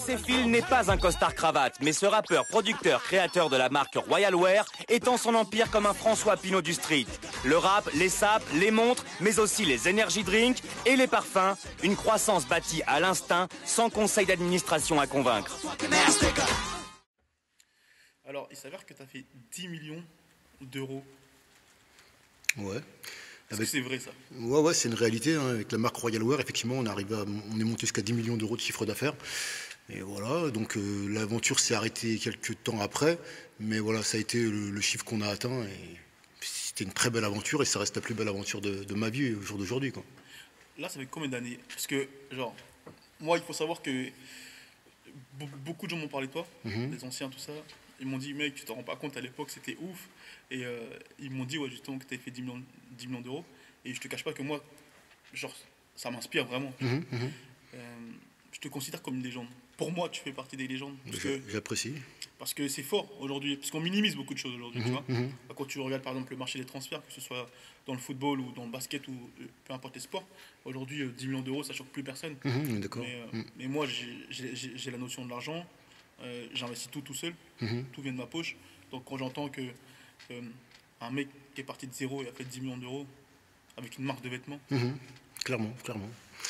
JC Phil n'est pas un costard-cravate, mais ce rappeur, producteur, créateur de la marque Royal Wear étend son empire comme un François Pinault du street. Le rap, les sapes, les montres, mais aussi les energy drinks et les parfums. Une croissance bâtie à l'instinct, sans conseil d'administration à convaincre. Alors, il s'avère que tu as fait 10 millions d'euros. Ouais. Est-ce que c'est vrai ça? Ouais, c'est une réalité. Hein. Avec la marque Royal Wear, effectivement, on est monté jusqu'à 10 millions d'euros de chiffre d'affaires. Et voilà, donc l'aventure s'est arrêtée quelques temps après. Mais voilà, ça a été le chiffre qu'on a atteint. Et c'était une très belle aventure et ça reste la plus belle aventure de ma vie au jour d'aujourd'hui. Là, ça fait combien d'années? Parce que, genre, moi, il faut savoir que beaucoup de gens m'ont parlé de toi, les anciens, tout ça. Ils m'ont dit, mec, tu t'en rends pas compte, à l'époque, c'était ouf. Et ils m'ont dit, ouais, justement, que tu avais fait 10 millions d'euros. Et je te cache pas que moi, genre, ça m'inspire vraiment. Je te considère comme une légende. Pour moi, tu fais partie des légendes. J'apprécie. Parce que c'est fort aujourd'hui. Parce qu'on minimise beaucoup de choses aujourd'hui, tu vois. Quand tu regardes, par exemple, le marché des transferts, que ce soit dans le football ou dans le basket ou peu importe les sports, aujourd'hui, 10 millions d'euros, ça choque plus personne. D'accord. Mais moi, j'ai la notion de l'argent. J'investis tout seul. Tout vient de ma poche. Donc quand j'entends que un mec qui est parti de zéro et a fait 10 millions d'euros avec une marque de vêtements. Clairement.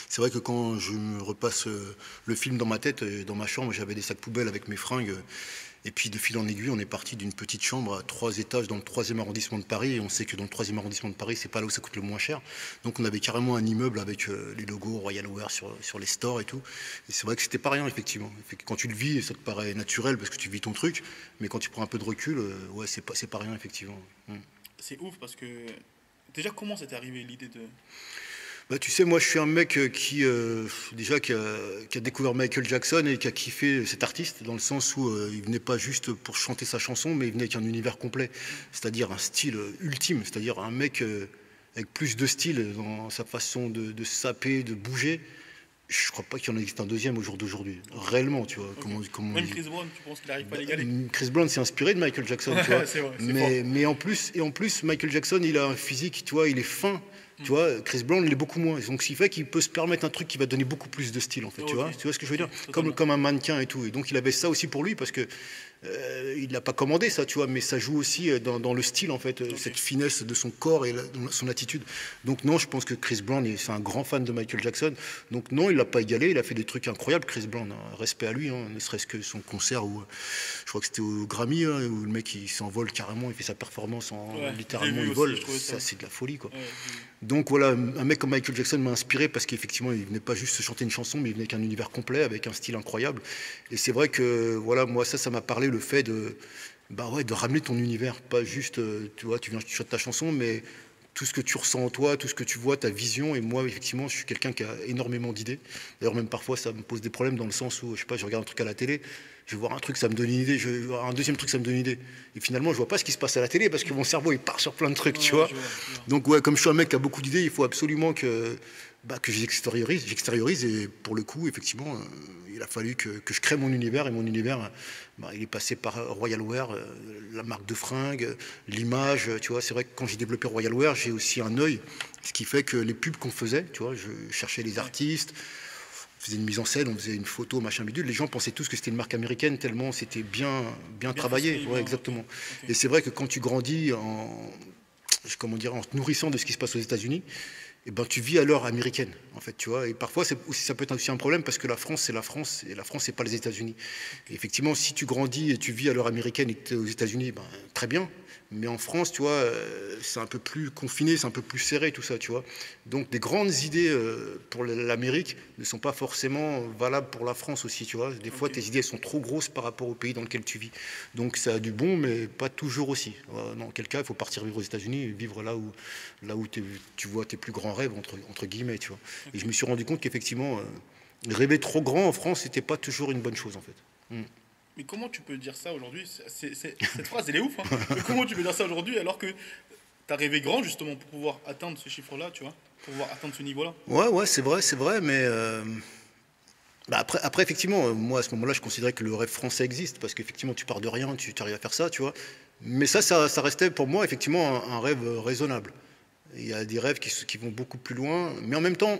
C'est vrai que quand je me repasse le film dans ma tête, dans ma chambre, j'avais des sacs poubelles avec mes fringues. Et puis de fil en aiguille, on est parti d'une petite chambre à 3 étages dans le 3e arrondissement de Paris. Et on sait que dans le 3e arrondissement de Paris, c'est pas là où ça coûte le moins cher. Donc on avait carrément un immeuble avec les logos Royal Wear sur les stores et tout. Et c'est vrai que c'était pas rien, effectivement. Quand tu le vis, ça te paraît naturel parce que tu vis ton truc. Mais quand tu prends un peu de recul, ouais, c'est pas rien, effectivement. C'est ouf parce que... Déjà, comment ça t'est arrivé l'idée de... Bah, tu sais, moi je suis un mec qui a découvert Michael Jackson et qui a kiffé cet artiste dans le sens où il venait pas juste pour chanter sa chanson, mais il venait avec un univers complet, c'est-à-dire un style ultime, c'est-à-dire un mec avec plus de style dans sa façon de saper, de bouger. Je crois pas qu'il y en existe un deuxième au jour d'aujourd'hui, réellement, tu vois. Même Chris Brown, tu penses qu'il n'arrive pas à l'égaler? Chris Brown s'est inspiré de Michael Jackson, tu vois. C'est vrai, mais en plus, Michael Jackson, il a un physique, tu vois, il est fin. Tu vois, Chris Brown, il est beaucoup moins. Donc, ce qui fait qu'il peut se permettre un truc qui va donner beaucoup plus de style, en fait. Tu vois ce que je veux dire? Comme un mannequin et tout. Et donc, il avait ça aussi pour lui parce que il l'a pas commandé, ça, tu vois, mais ça joue aussi dans le style, en fait, cette finesse de son corps et son attitude. Donc, non, je pense que Chris Brown, c'est un grand fan de Michael Jackson. Donc, non, il l'a pas égalé. Il a fait des trucs incroyables, Chris Brown. Hein. Respect à lui, hein, ne serait-ce que son concert où, je crois que c'était au Grammy, hein, où le mec, il s'envole carrément, il fait sa performance littéralement, il vole. Ça, c'est de la folie, quoi. Donc voilà, un mec comme Michael Jackson m'a inspiré parce qu'effectivement, il venait pas juste se chanter une chanson, mais il venait avec un univers complet, avec un style incroyable. Et c'est vrai que voilà, moi ça m'a parlé, le fait de ramener ton univers, pas juste, tu vois, tu chantes ta chanson, mais tout ce que tu ressens en toi, tout ce que tu vois, ta vision. Et moi, effectivement, je suis quelqu'un qui a énormément d'idées. D'ailleurs, même parfois, ça me pose des problèmes dans le sens où, je sais pas, je regarde un truc à la télé, je vais voir un truc, ça me donne une idée, je vais voir un deuxième truc, ça me donne une idée. Et finalement, je vois pas ce qui se passe à la télé parce que mon cerveau, il part sur plein de trucs, tu vois. Donc, ouais, comme je suis un mec qui a beaucoup d'idées, il faut absolument que j'extériorise. Et pour le coup, effectivement, il a fallu que je crée mon univers. Et mon univers, il est passé par Royal Wear, la marque de fringues, l'image. Tu vois, c'est vrai que quand j'ai développé Royal Wear, j'ai aussi un œil. Ce qui fait que les pubs qu'on faisait, tu vois, je cherchais les artistes, on faisait une mise en scène, on faisait une photo, machin bidule. Les gens pensaient tous que c'était une marque américaine tellement c'était bien travaillé. Ouais, exactement. Et c'est vrai que quand tu grandis en te nourrissant de ce qui se passe aux États-Unis, eh ben, tu vis à l'heure américaine, en fait, tu vois. Et parfois, ça peut être aussi un problème parce que la France, c'est la France, et la France, c'est pas les États-Unis. Et effectivement, si tu grandis et tu vis à l'heure américaine et que tu es aux États-Unis, ben, très bien. Mais en France, tu vois, c'est un peu plus confiné, c'est un peu plus serré, tout ça, tu vois. Donc, des grandes idées pour l'Amérique ne sont pas forcément valables pour la France aussi, tu vois. Des fois, tes idées sont trop grosses par rapport au pays dans lequel tu vis. Donc, ça a du bon, mais pas toujours aussi. Dans quel cas, il faut partir vivre aux États-Unis et vivre là où tu vois tes plus grands rêves, entre guillemets, tu vois. Et je me suis rendu compte qu'effectivement, rêver trop grand en France, c'était pas toujours une bonne chose, en fait. Mais comment tu peux dire ça aujourd'hui? Cette phrase, elle est ouf. Hein. Mais comment tu peux dire ça aujourd'hui alors que tu as rêvé grand justement pour pouvoir atteindre ce chiffre-là, tu vois, pour pouvoir atteindre ce niveau-là? Ouais, c'est vrai, mais après, effectivement, moi à ce moment-là, je considérais que le rêve français existe parce qu'effectivement, tu pars de rien, tu arrives à faire ça, tu vois. Mais ça restait pour moi effectivement un rêve raisonnable. Il y a des rêves qui vont beaucoup plus loin, mais en même temps,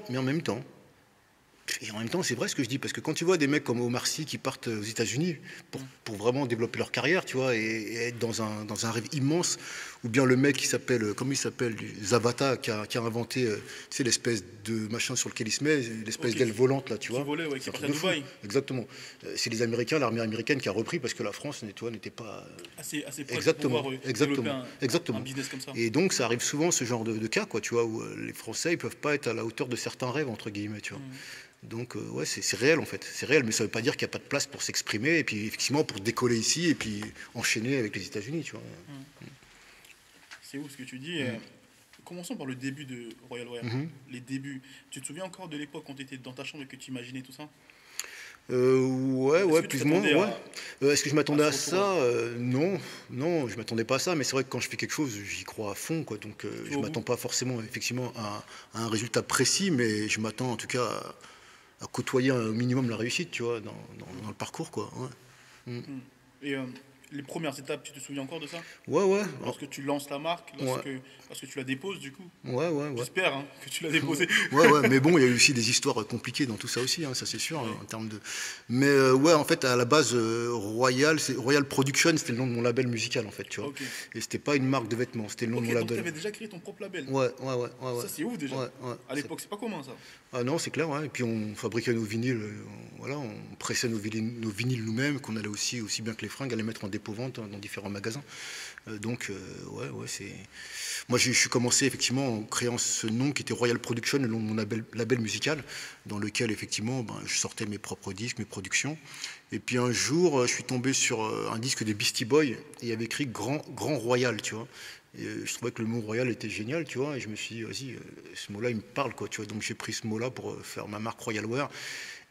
Et en même temps, c'est vrai ce que je dis, parce que quand tu vois des mecs comme Omar Sy qui partent aux États-Unis pour vraiment développer leur carrière, tu vois, et être dans un rêve immense, ou bien le mec qui s'appelle, comment il s'appelle, Zavata, qui a inventé, tu sais, l'espèce de machin sur lequel il se met, l'espèce d'aile volante, là, tu vois. Qui volait, ouais, qui C'est un partait truc à de fou. Dubaï. Exactement. C'est les Américains, l'armée américaine qui a repris, parce que la France, tu vois, n'était pas... Assez près Exactement, pour pouvoir exactement, développer exactement. un business comme ça. Et donc, ça arrive souvent, ce genre de cas, quoi, tu vois, où les Français, ils peuvent pas être à la hauteur de certains rêves, entre guillemets, tu vois. Donc, ouais, c'est réel, en fait. C'est réel, mais ça veut pas dire qu'il n'y a pas de place pour s'exprimer, et puis, effectivement, pour décoller ici, et puis enchaîner avec les États-Unis, tu vois. C'est ouf ce que tu dis. Commençons par le début de Royal Wear. Les débuts. Tu te souviens encore de l'époque quand tu étais dans ta chambre et que tu imaginais tout ça? Ouais, plus ou moins. t'attendais Ouais. Est-ce que je m'attendais à ce ça? Non, je m'attendais pas à ça. Mais c'est vrai que quand je fais quelque chose, j'y crois à fond, quoi. Donc, je au m'attends bout. pas forcément, effectivement, à un résultat précis, mais je m'attends en tout cas à côtoyer un minimum la réussite, tu vois, dans le parcours, quoi. Ouais. Et les premières étapes, tu te souviens encore de ça? Ouais. Lorsque tu lances la marque, lorsque tu la déposes, du coup. Ouais. J'espère que tu l'as déposée. Ouais, mais bon, il y a eu aussi des histoires compliquées dans tout ça aussi, hein, ça c'est sûr, en termes de... Mais ouais, en fait, à la base, Royal Production, c'était le nom de mon label musical, en fait, tu vois. Ok. Et c'était pas une marque de vêtements, c'était le nom de mon Donc tu label. avais déjà créé ton propre label. Ouais. Ça, c'est ouf déjà. Ouais. À l'époque, c'est pas commun ça. Ah non, c'est clair, ouais. Et puis on fabriquait nos vinyles, voilà, on pressait nos vinyles nous-mêmes, qu'on allait aussi bien que les fringues, à les mettre en dépôt-vente dans différents magasins. Donc, ouais, c'est... Moi, je suis commencé effectivement en créant ce nom qui était Royal Production, le nom de mon label musical, dans lequel effectivement je sortais mes propres disques, mes productions. Et puis un jour, je suis tombé sur un disque des Beastie Boys et il y avait écrit Grand Royal, tu vois. Et je trouvais que le mot Royal était génial, tu vois. Et je me suis dit, vas-y, ce mot-là, il me parle, quoi, tu vois. Donc j'ai pris ce mot-là pour faire ma marque Royal Wear.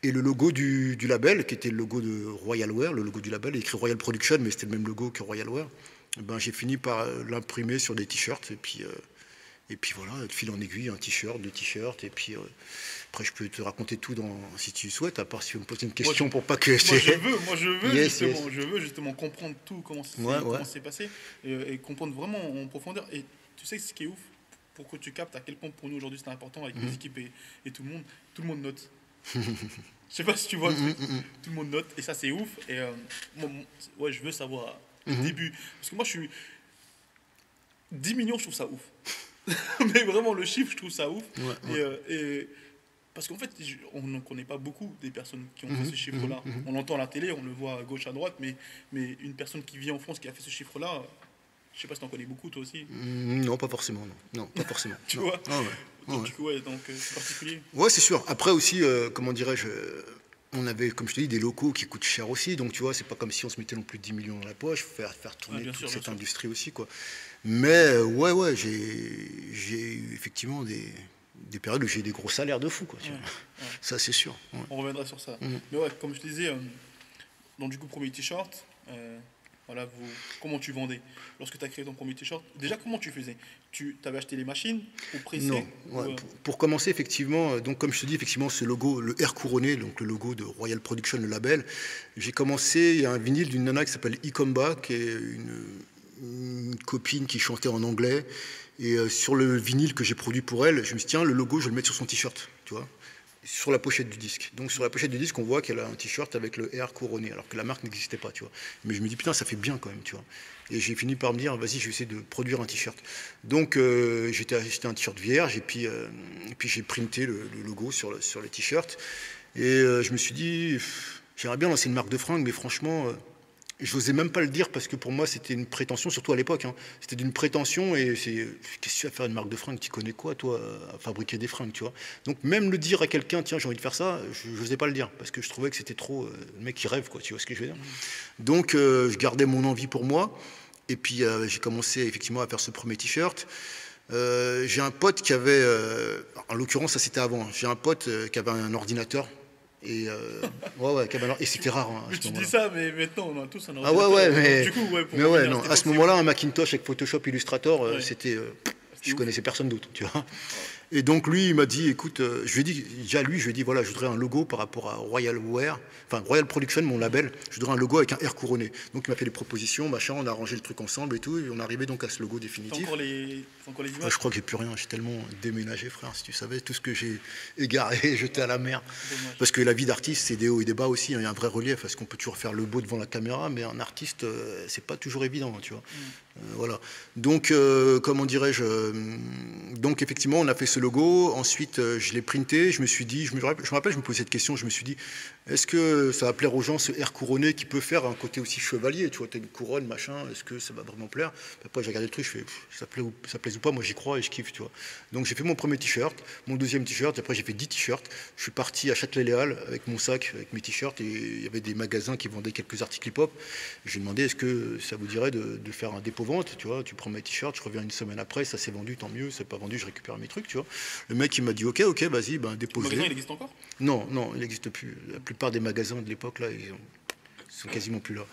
Et le logo du label, qui était le logo de Royal Wear, le logo du label, écrit Royal Production, mais c'était le même logo que Royal Wear. J'ai fini par l'imprimer sur des t-shirts et puis voilà, de fil en aiguille, un t-shirt, deux t-shirts et puis après je peux te raconter tout si tu souhaites, à part si tu veux me poser une question pour pas que moi je veux Yes. je veux justement comprendre tout comment c'est passé et comprendre vraiment en profondeur. Et tu sais ce qui est ouf pour que tu captes à quel point pour nous aujourd'hui c'est important avec les équipes et tout le monde note. Je sais pas si tu vois le truc. Tout le monde note et ça c'est ouf et ouais, je veux savoir le début parce que moi je suis 10 millions, je trouve ça ouf. Mais vraiment le chiffre, je trouve ça ouf. Et parce qu'en fait, on ne connaît pas beaucoup des personnes qui ont fait ce chiffre-là. On l'entend à la télé, on le voit à gauche, à droite, mais une personne qui vit en France qui a fait ce chiffre-là, je sais pas si tu en connais beaucoup toi aussi. Non, pas forcément, non, pas forcément. Tu non. vois Donc, c'est particulier. Ouais, c'est sûr. Après aussi, comment dirais-je, on avait, comme je te dis, des locaux qui coûtent cher aussi. Donc, tu vois, c'est pas comme si on se mettait non plus 10 millions dans la poche, faire tourner toute cette industrie aussi, quoi. Mais ouais, j'ai eu effectivement des périodes où j'ai eu des gros salaires de fou, quoi. Ça, c'est sûr. Ouais. On reviendra sur ça. Mais ouais, comme je te disais, donc du coup, premier t-shirt, voilà, comment tu vendais lorsque tu as créé ton premier t-shirt? Déjà, comment tu faisais? Tu avais acheté les machines pour presser? Non, pour commencer, effectivement, donc comme je te dis, effectivement, ce logo, le R couronné, donc le logo de Royal Production, le label, j'ai commencé, il y a un vinyle d'une nana qui s'appelle Ikomba, qui est une copine qui chantait en anglais, et sur le vinyle que j'ai produit pour elle, je me suis dit, tiens, le logo, je vais le mettre sur son t-shirt, tu vois, sur la pochette du disque. Donc sur la pochette du disque, on voit qu'elle a un t-shirt avec le R couronné, alors que la marque n'existait pas, tu vois. Mais je me dis, putain, ça fait bien quand même, tu vois. Et j'ai fini par me dire, vas-y, je vais essayer de produire un t-shirt. Donc j'ai acheté un t-shirt vierge, et puis j'ai printé le logo sur le t-shirt. Et je me suis dit, j'aimerais bien lancer une marque de fringues, mais franchement... je n'osais même pas le dire parce que pour moi c'était une prétention, surtout à l'époque. Hein. C'était d'une prétention et c'est qu'est-ce que tu vas faire une marque de fringues? Tu connais quoi toi à fabriquer des fringues, tu vois? Donc même le dire à quelqu'un, tiens j'ai envie de faire ça, je n'osais pas le dire parce que je trouvais que c'était trop le mec qui rêve, quoi. Tu vois ce que je veux dire? Donc je gardais mon envie pour moi et puis j'ai commencé effectivement à faire ce premier t-shirt. J'ai un pote qui avait, en l'occurrence ça c'était avant. J'ai un pote qui avait un ordinateur. Et et c'était rare. Hein, mais tu dis ça, mais maintenant on a tous un ordinateur. Ah ouais, mais, du coup, non. À ce moment-là, un Macintosh avec Photoshop Illustrator, c'était, je connaissais personne d'autre, tu vois. Et donc lui, il m'a dit, écoute, je lui ai dit, déjà lui, je lui ai dit, voilà, je voudrais un logo par rapport à Royal Wear, enfin Royal Production, mon label, je voudrais un logo avec un R couronné. Donc il m'a fait des propositions, machin, on a arrangé le truc ensemble et tout, et on est arrivé donc à ce logo définitif. T'as encore les images? Je crois que j'ai plus rien, j'ai tellement déménagé, frère, si tu savais, tout ce que j'ai égaré, jeté à la mer. Dommage. Parce que la vie d'artiste, c'est des hauts et des bas aussi, hein, il y a un vrai relief, parce qu'on peut toujours faire le beau devant la caméra, mais un artiste, c'est pas toujours évident, tu vois. Voilà. Donc, comment dirais-je, donc effectivement, on a fait ce logo, ensuite je l'ai printé, je me suis dit, je me rappelle, je me posais cette question, je me suis dit, est-ce que ça va plaire aux gens, ce R couronné qui peut faire un côté aussi chevalier, tu vois, t'as une couronne, machin, est-ce que ça va vraiment plaire? Après, j'ai regardé le truc, je fais, ça plaise ou pas, moi j'y crois et je kiffe, tu vois. Donc j'ai fait mon premier t-shirt, mon deuxième t-shirt, après j'ai fait 10 t-shirts, je suis parti à Châtelet-Léal avec mon sac, avec mes t-shirts, et il y avait des magasins qui vendaient quelques articles hip-hop. J'ai demandé, est-ce que ça vous dirait de faire un dépôt-vente, tu vois, tu prends mes t-shirts, je reviens une semaine après, ça s'est vendu, tant mieux, c'est pas vendu, je récupère mes trucs, tu vois. Le mec, il m'a dit, ok, vas-y, ben dépose-les. Le magasin, il existe encore? Non, il n'existe plus. La plupart des magasins de l'époque, là, ils sont quasiment plus là.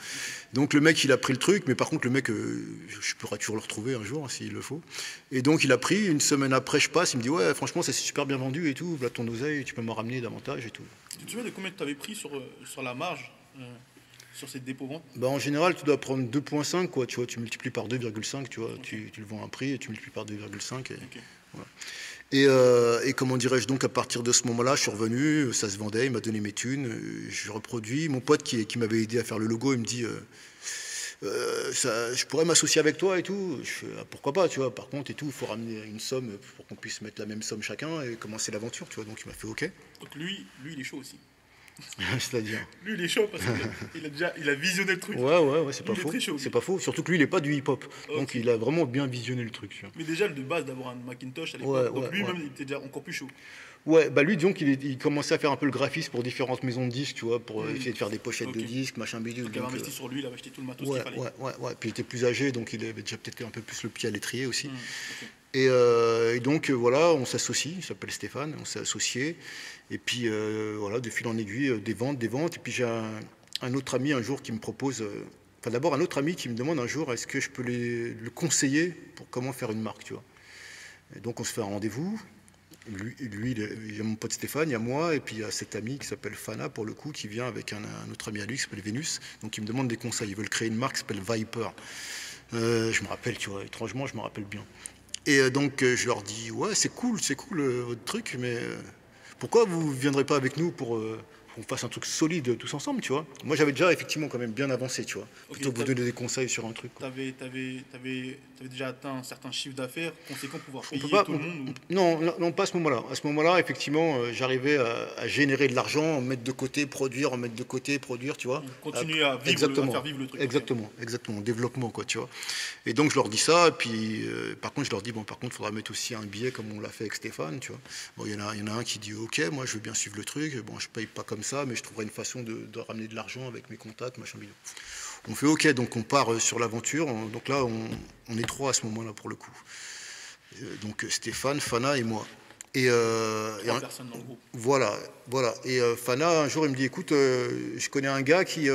Donc le mec, il a pris le truc, mais par contre, le mec, je pourrais toujours le retrouver un jour, s'il le faut. Et donc, il a pris, une semaine après, je passe, il me dit, ouais, franchement, ça s'est super bien vendu et tout, voilà ton oseille, tu peux m'en ramener davantage et tout. Tu te souviens de combien tu avais pris sur la marge, sur cette dépôt-vente? Bah, en général, tu dois prendre 2,5, quoi, tu vois, tu multiplies par 2,5, tu vois, okay. tu le vends à un prix et tu multiplies par 2,5. Et, okay. Voilà. Et comment dirais-je, donc à partir de ce moment-là, je suis revenu, ça se vendait, il m'a donné mes thunes, je reproduis. Mon pote qui m'avait aidé à faire le logo, il me dit je pourrais m'associer avec toi et tout. Je fais, pourquoi pas, tu vois. Par contre, et tout, il faut ramener une somme pour qu'on puisse mettre la même somme chacun et commencer l'aventure, tu vois. Donc il m'a fait OK. Donc lui, il est chaud aussi. C'est-à-dire lui, il est chaud parce qu'il a visionné le truc. Ouais, c'est pas faux. C'est pas faux. Surtout que lui, il n'est pas du hip-hop. Okay. Donc il a vraiment bien visionné le truc. Mais déjà, de base, d'avoir un Macintosh à l'époque, donc lui-même, il était déjà encore plus chaud. Ouais, bah lui, disons qu'il commençait à faire un peu le graphisme pour différentes maisons de disques, tu vois, pour essayer de faire des pochettes de disques, machin bidule. Donc il avait investi sur lui, il avait acheté tout le matos qu'il fallait. Ouais. Puis il était plus âgé, donc il avait déjà peut-être un peu plus le pied à l'étrier aussi. Et donc voilà, on s'associe, il s'appelle Stéphane, on s'est associés. Et puis voilà, de fil en aiguille, des ventes. Et puis j'ai un autre ami un jour qui me propose, enfin d'abord un autre ami qui me demande un jour, est-ce que je peux le conseiller pour comment faire une marque, tu vois. Et donc on se fait un rendez-vous. Lui, il y a mon pote Stéphane, il y a moi, et puis il y a cet ami qui s'appelle Fana, pour le coup, qui vient avec un autre ami à lui qui s'appelle Vénus. Donc il me demande des conseils. Ils veulent créer une marque qui s'appelle Viper. Je me rappelle, tu vois, étrangement, je me rappelle bien. Et donc je leur dis, ouais, c'est cool votre truc, mais pourquoi vous ne viendrez pas avec nous pour qu'on fasse un truc solide tous ensemble, tu vois. Moi, j'avais déjà effectivement quand même bien avancé, tu vois. Plutôt que vous donner des conseils sur un truc. Tu avais déjà atteint un certain chiffre d'affaires conséquent pour pouvoir payer tout le monde Non, pas à ce moment-là. À ce moment-là, effectivement, j'arrivais à générer de l'argent, en mettre de côté, produire, tu vois. Continuer à faire vivre le truc. Exactement, développement, quoi, tu vois. Et donc, je leur dis ça, et puis, par contre, je leur dis, bon, par contre, il faudra mettre aussi un billet comme on l'a fait avec Stéphane, tu vois. Bon, il y en a un qui dit, ok, moi, je veux bien suivre le truc, bon, je paye pas comme ça, mais je trouverai une façon de ramener de l'argent avec mes contacts, machin bidon. On fait OK, donc on part sur l'aventure. Donc là, on est trois à ce moment-là pour le coup. Donc Stéphane, Fana et moi. Trois personnes dans le groupe. Voilà. Et Fana, un jour, il me dit, écoute, je connais un gars qui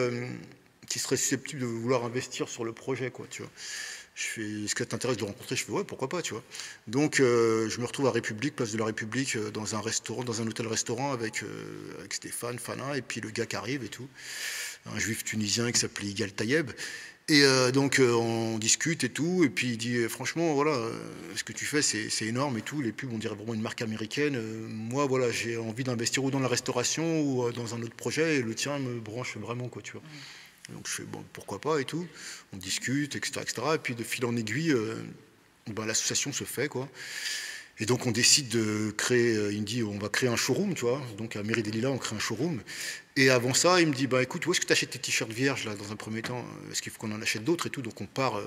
serait susceptible de vouloir investir sur le projet, quoi, tu vois. Je fais, est-ce que t'intéresse de le rencontrer? Je fais, ouais, pourquoi pas, tu vois. Donc, je me retrouve à République, place de la République, dans un restaurant, dans un hôtel-restaurant avec Stéphane, Fana, et puis le gars qui arrive et tout. Un juif tunisien qui s'appelait Igal Tayeb. Et donc, on discute et tout, et puis il dit, franchement, voilà, ce que tu fais, c'est énorme et tout. Les pubs, on dirait vraiment une marque américaine. Moi, voilà, j'ai envie d'investir ou dans la restauration ou dans un autre projet, et le tien me branche vraiment, quoi, tu vois. Donc je fais, bon, pourquoi pas et tout. On discute, etc. Et puis de fil en aiguille, l'association se fait, quoi. Et donc on décide de créer, il me dit, on va créer un showroom, tu vois. Donc à Mairie des Lilas, on crée un showroom. Et avant ça, il me dit, écoute, où est-ce que tu achètes tes t-shirts vierges, là, dans un premier temps? Est-ce qu'il faut qu'on en achète d'autres et tout? Donc on part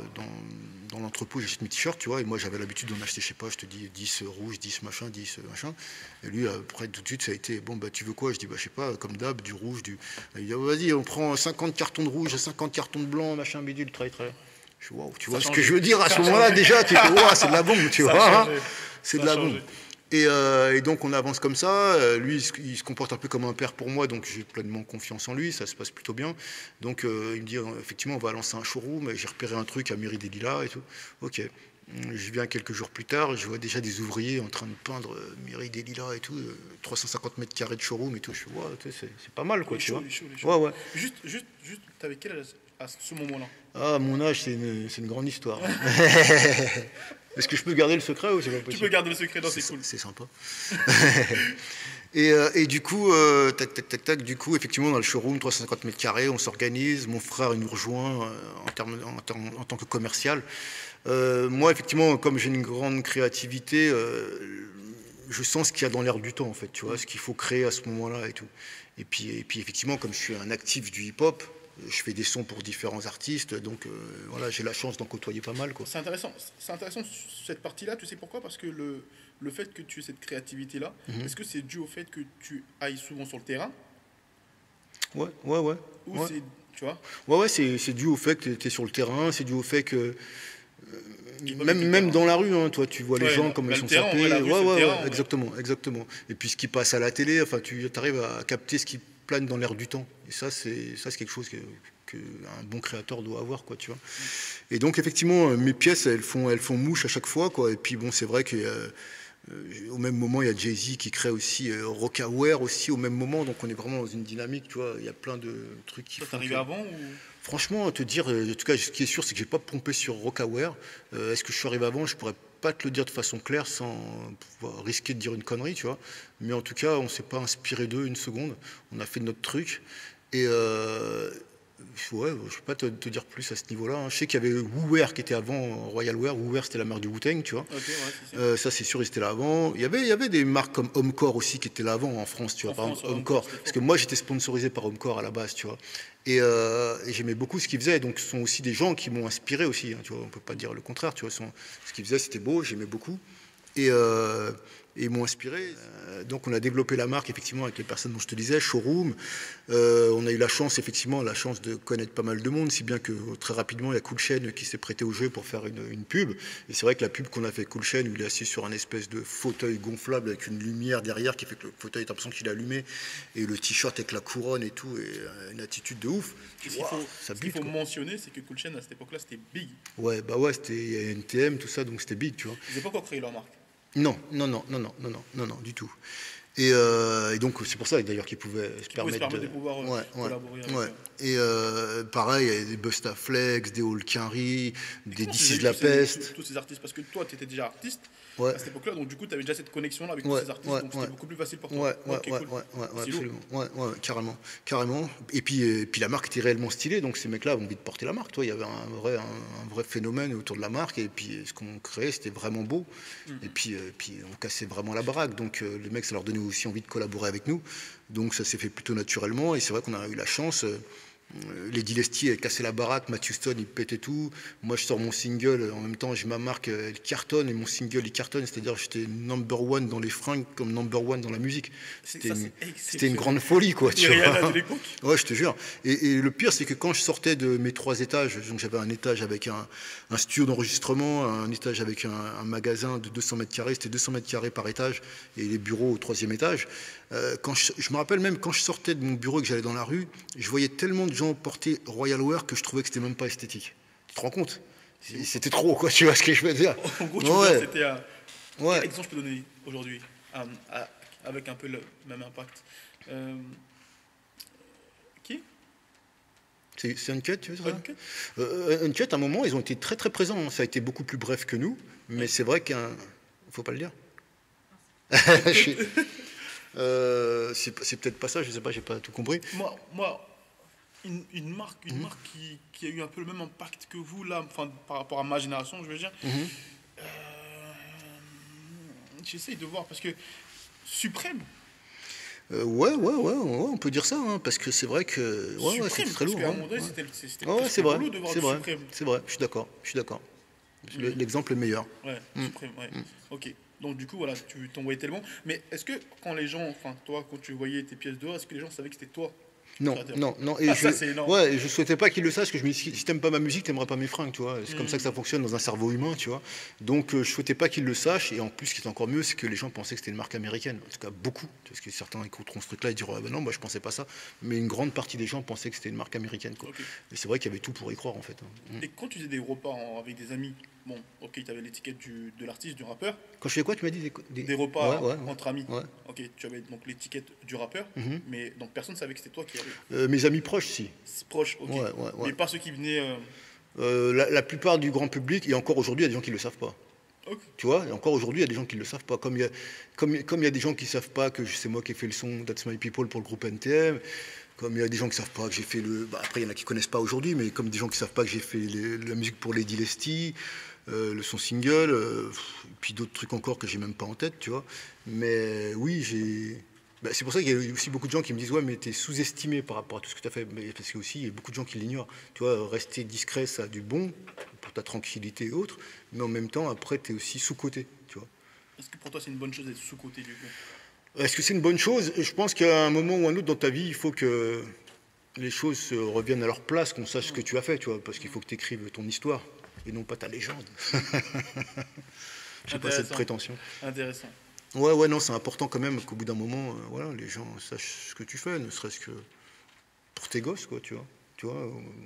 dans l'entrepôt, j'achète mes t-shirts, tu vois. Et moi, j'avais l'habitude d'en acheter, je sais pas, je te dis, 10 rouges, 10 machin, 10 machin. Et lui, après, tout de suite, ça a été, bon, tu veux quoi? Je dis, je sais pas, comme d'hab, du rouge, Il dit, vas-y, on prend 50 cartons de rouge, 50 cartons de blanc, machin, bidule, très. Je dis, waouh, tu vois ce que je veux dire à ce moment-là, déjà, tu fais, waouh, c'est de la bombe, tu vois. C'est de la bombe. Et donc on avance comme ça, lui il se comporte un peu comme un père pour moi, donc j'ai pleinement confiance en lui, ça se passe plutôt bien. Donc il me dit effectivement on va lancer un showroom, j'ai repéré un truc à Mairie des Lilas et tout. Ok, Je viens quelques jours plus tard, je vois déjà des ouvriers en train de peindre mairie des Lilas et tout, 350 mètres carrés de showroom et tout. Je vois, c'est pas mal, quoi, tu vois. Ouais, ouais. Juste, t'avais quel âge à ce moment-là? Ah, mon âge, c'est une grande histoire. Est-ce que je peux garder le secret ou c'est pas possible? Tu peux garder le secret, non, c'est cool. C'est sympa. Et du coup, tac, du coup, effectivement, dans le showroom, 350 mètres carrés, on s'organise. Mon frère, il nous rejoint en tant que commercial. Moi, effectivement, comme j'ai une grande créativité, je sens ce qu'il y a dans l'air du temps, en fait, tu vois, ce qu'il faut créer à ce moment-là et tout. Et puis, effectivement, comme je suis un actif du hip-hop, je fais des sons pour différents artistes, donc voilà, j'ai la chance d'en côtoyer pas mal, quoi. C'est intéressant cette partie-là, tu sais pourquoi? Parce que le fait que tu aies cette créativité-là, est-ce que c'est dû au fait que tu ailles souvent sur le terrain? Ouais. Ou c'est, tu vois? Ouais, c'est dû au fait que tu es sur le terrain, c'est dû au fait que même dans la rue, hein, toi, tu vois les gens comme ils sont sapés. Ouais, exactement. Et puis ce qui passe à la télé, enfin, tu arrives à capter ce qui plane dans l'air du temps. Et ça, c'est quelque chose qu'un bon créateur doit avoir, quoi, tu vois. Et donc, effectivement, mes pièces, elles font mouche à chaque fois, quoi. Et puis, bon, c'est vrai que au même moment, il y a Jay-Z qui crée aussi Rockaware aussi au même moment. Donc, on est vraiment dans une dynamique, tu vois. Il y a plein de trucs qui font. Ça, t'es arrivé avant ou... Franchement, te dire, en tout cas, ce qui est sûr, c'est que j'ai pas pompé sur Rockaware. Est-ce que je suis arrivé avant? Je pourrais pas te le dire de façon claire sans risquer de dire une connerie, tu vois. Mais en tout cas, on s'est pas inspiré d'eux une seconde. On a fait notre truc. Et ouais, je peux pas te dire plus à ce niveau-là, hein. Je sais qu'il y avait WooWare qui était avant Royalware. WooWare, c'était la marque du Wu-Tang, tu vois. Okay, ouais, ça, c'est sûr, ils étaient là avant. Il y avait des marques comme Homecore aussi qui étaient là avant en France, tu vois. Par exemple, Homecore. Parce que moi, j'étais sponsorisé par Homecore à la base, tu vois. Et j'aimais beaucoup ce qu'ils faisaient. Donc, ce sont aussi des gens qui m'ont inspiré aussi, hein, tu vois. On peut pas dire le contraire, tu vois. Ce qu'ils faisaient, c'était beau, j'aimais beaucoup. Et ils m'ont inspiré. Donc on a développé la marque effectivement avec les personnes dont je te disais, Showroom. On a eu la chance de connaître pas mal de monde, si bien que très rapidement il y a Cool Chain qui s'est prêté au jeu pour faire une pub. Et c'est vrai que la pub qu'on a fait Cool Chain, où il est assis sur un espèce de fauteuil gonflable avec une lumière derrière qui fait que le fauteuil est l'impression qu'il est allumé, et le t-shirt avec la couronne et tout, et une attitude de ouf. Ce qu'il faut mentionner, c'est que Cool Chain à cette époque-là c'était big. Ouais, c'était NTM, tout ça, donc c'était big, tu vois. Ils n'avaient pas encore créé leur marque. Non, du tout. Et donc c'est pour ça d'ailleurs qu'ils pouvaient se permettre de pouvoir collaborer avec eux. Et pareil, il y a des Busta Flex, des Hall Quinry, des DC de la Peste. Tous ces artistes, parce que toi tu étais déjà artiste à cette époque-là, donc du coup tu avais déjà cette connexion là avec tous ces artistes, donc c'était beaucoup plus facile pour toi. Absolument. Carrément. Et puis la marque était réellement stylée, donc ces mecs-là avaient envie de porter la marque. Toi, il y avait un vrai phénomène autour de la marque, et puis ce qu'on créait, c'était vraiment beau. Et puis on cassait vraiment la baraque, donc les mecs, ça leur donnait aussi envie de collaborer avec nous. Donc ça s'est fait plutôt naturellement, et c'est vrai qu'on a eu la chance. Lady Lestie a cassé la baraque, Matthew Stone il pétait tout. Moi je sors mon single, en même temps j'ai ma marque, elle cartonne, et mon single il cartonne, c'est-à-dire j'étais number one dans les fringues comme number one dans la musique. C'était une grande folie, quoi. Tu vois. Ouais, je te jure. Et le pire, c'est que quand je sortais de mes 3 étages, donc j'avais un étage avec un studio d'enregistrement, un étage avec un magasin de 200 mètres carrés, c'était 200 mètres carrés par étage, et les bureaux au 3e étage. Quand je me rappelle même quand je sortais de mon bureau et que j'allais dans la rue, je voyais tellement de gens porter Royalware que je trouvais que c'était même pas esthétique. Tu te rends compte? C'était trop, quoi, tu vois ce que je veux dire? En gros, tu veux dire, c'était quel exemple je peux donner aujourd'hui avec un peu le même impact? Qui? C'est Uncut, tu veux dire? Uncut, à un moment, ils ont été très très présents, hein. Ça a été beaucoup plus bref que nous, mais c'est vrai faut pas le dire. C'est peut-être pas ça, je sais pas, j'ai pas tout compris. Moi, une marque qui a eu un peu le même impact que vous là, enfin par rapport à ma génération, je veux dire. J'essaye de voir parce que Suprême. Ouais, on peut dire ça, hein, parce que c'est vrai que c'était très lourd. C'est vrai, c'est vrai, je suis d'accord. L'exemple est meilleur. Ouais, Suprême, ouais. Ok. Donc du coup, voilà, tu t'en voyais tellement. Mais est-ce que quand les gens, enfin toi, quand tu voyais tes pièces dehors, est-ce que les gens savaient que c'était toi? Non, non. Et ça, c'est énorme. ouais, je souhaitais pas qu'il le sache, que je me dis, si t'aimes pas ma musique, t'aimeras pas mes fringues, tu vois. C'est comme ça que ça fonctionne dans un cerveau humain, tu vois. Donc, je souhaitais pas qu'il le sache. Et en plus, ce qui est encore mieux, c'est que les gens pensaient que c'était une marque américaine. En tout cas, beaucoup. Parce que certains écouteront ce truc-là et diront, ah ben non, moi, je pensais pas ça. Mais une grande partie des gens pensaient que c'était une marque américaine, quoi. Ok. Et c'est vrai qu'il y avait tout pour y croire, en fait. Et quand tu faisais des repas avec des amis, bon, ok, tu avais l'étiquette de l'artiste, du rappeur, Quand je fais quoi, tu m'as dit des repas Ouais, ouais. entre amis. Ouais. Ok, tu avais donc l'étiquette du rappeur, mais donc personne ne savait que c'était toi qui avais. Mes amis proches, si. C'est proche, ok. Ouais. Mais pas ceux qui venaient. La plupart du grand public, et encore aujourd'hui, il y a des gens qui ne le savent pas. Ok. Tu vois, et encore aujourd'hui, il y a des gens qui ne le savent pas. Comme il y a des gens qui ne savent pas que c'est moi qui ai fait le son That's My People pour le groupe NTM. Comme il y a des gens qui ne savent pas que j'ai fait le... Bah, après, il y en a qui ne connaissent pas aujourd'hui, mais comme des gens qui ne savent pas que j'ai fait la musique pour Lady Leslie, le son single, et puis d'autres trucs encore que j'ai même pas en tête, tu vois. Mais oui, j'ai... Bah, c'est pour ça qu'il y a aussi beaucoup de gens qui me disent « Ouais, mais t'es sous-estimé par rapport à tout ce que tu as fait. » Mais parce qu'il y a beaucoup de gens qui l'ignorent. Tu vois, rester discret, ça a du bon, pour ta tranquillité et autres, mais en même temps, après, tu es aussi sous-côté, tu vois. Est-ce que pour toi c'est une bonne chose d'être sous-côté du coup? Est-ce que c'est une bonne chose? Je pense qu'à un moment ou un autre dans ta vie, il faut que les choses reviennent à leur place, qu'on sache ce que tu as fait, tu vois, parce qu'il faut que tu écrives ton histoire et non pas ta légende. J'ai pas cette prétention. Intéressant. Ouais, non, c'est important quand même qu'au bout d'un moment, voilà, les gens sachent ce que tu fais, ne serait-ce que pour tes gosses, quoi, tu vois. Tu vois,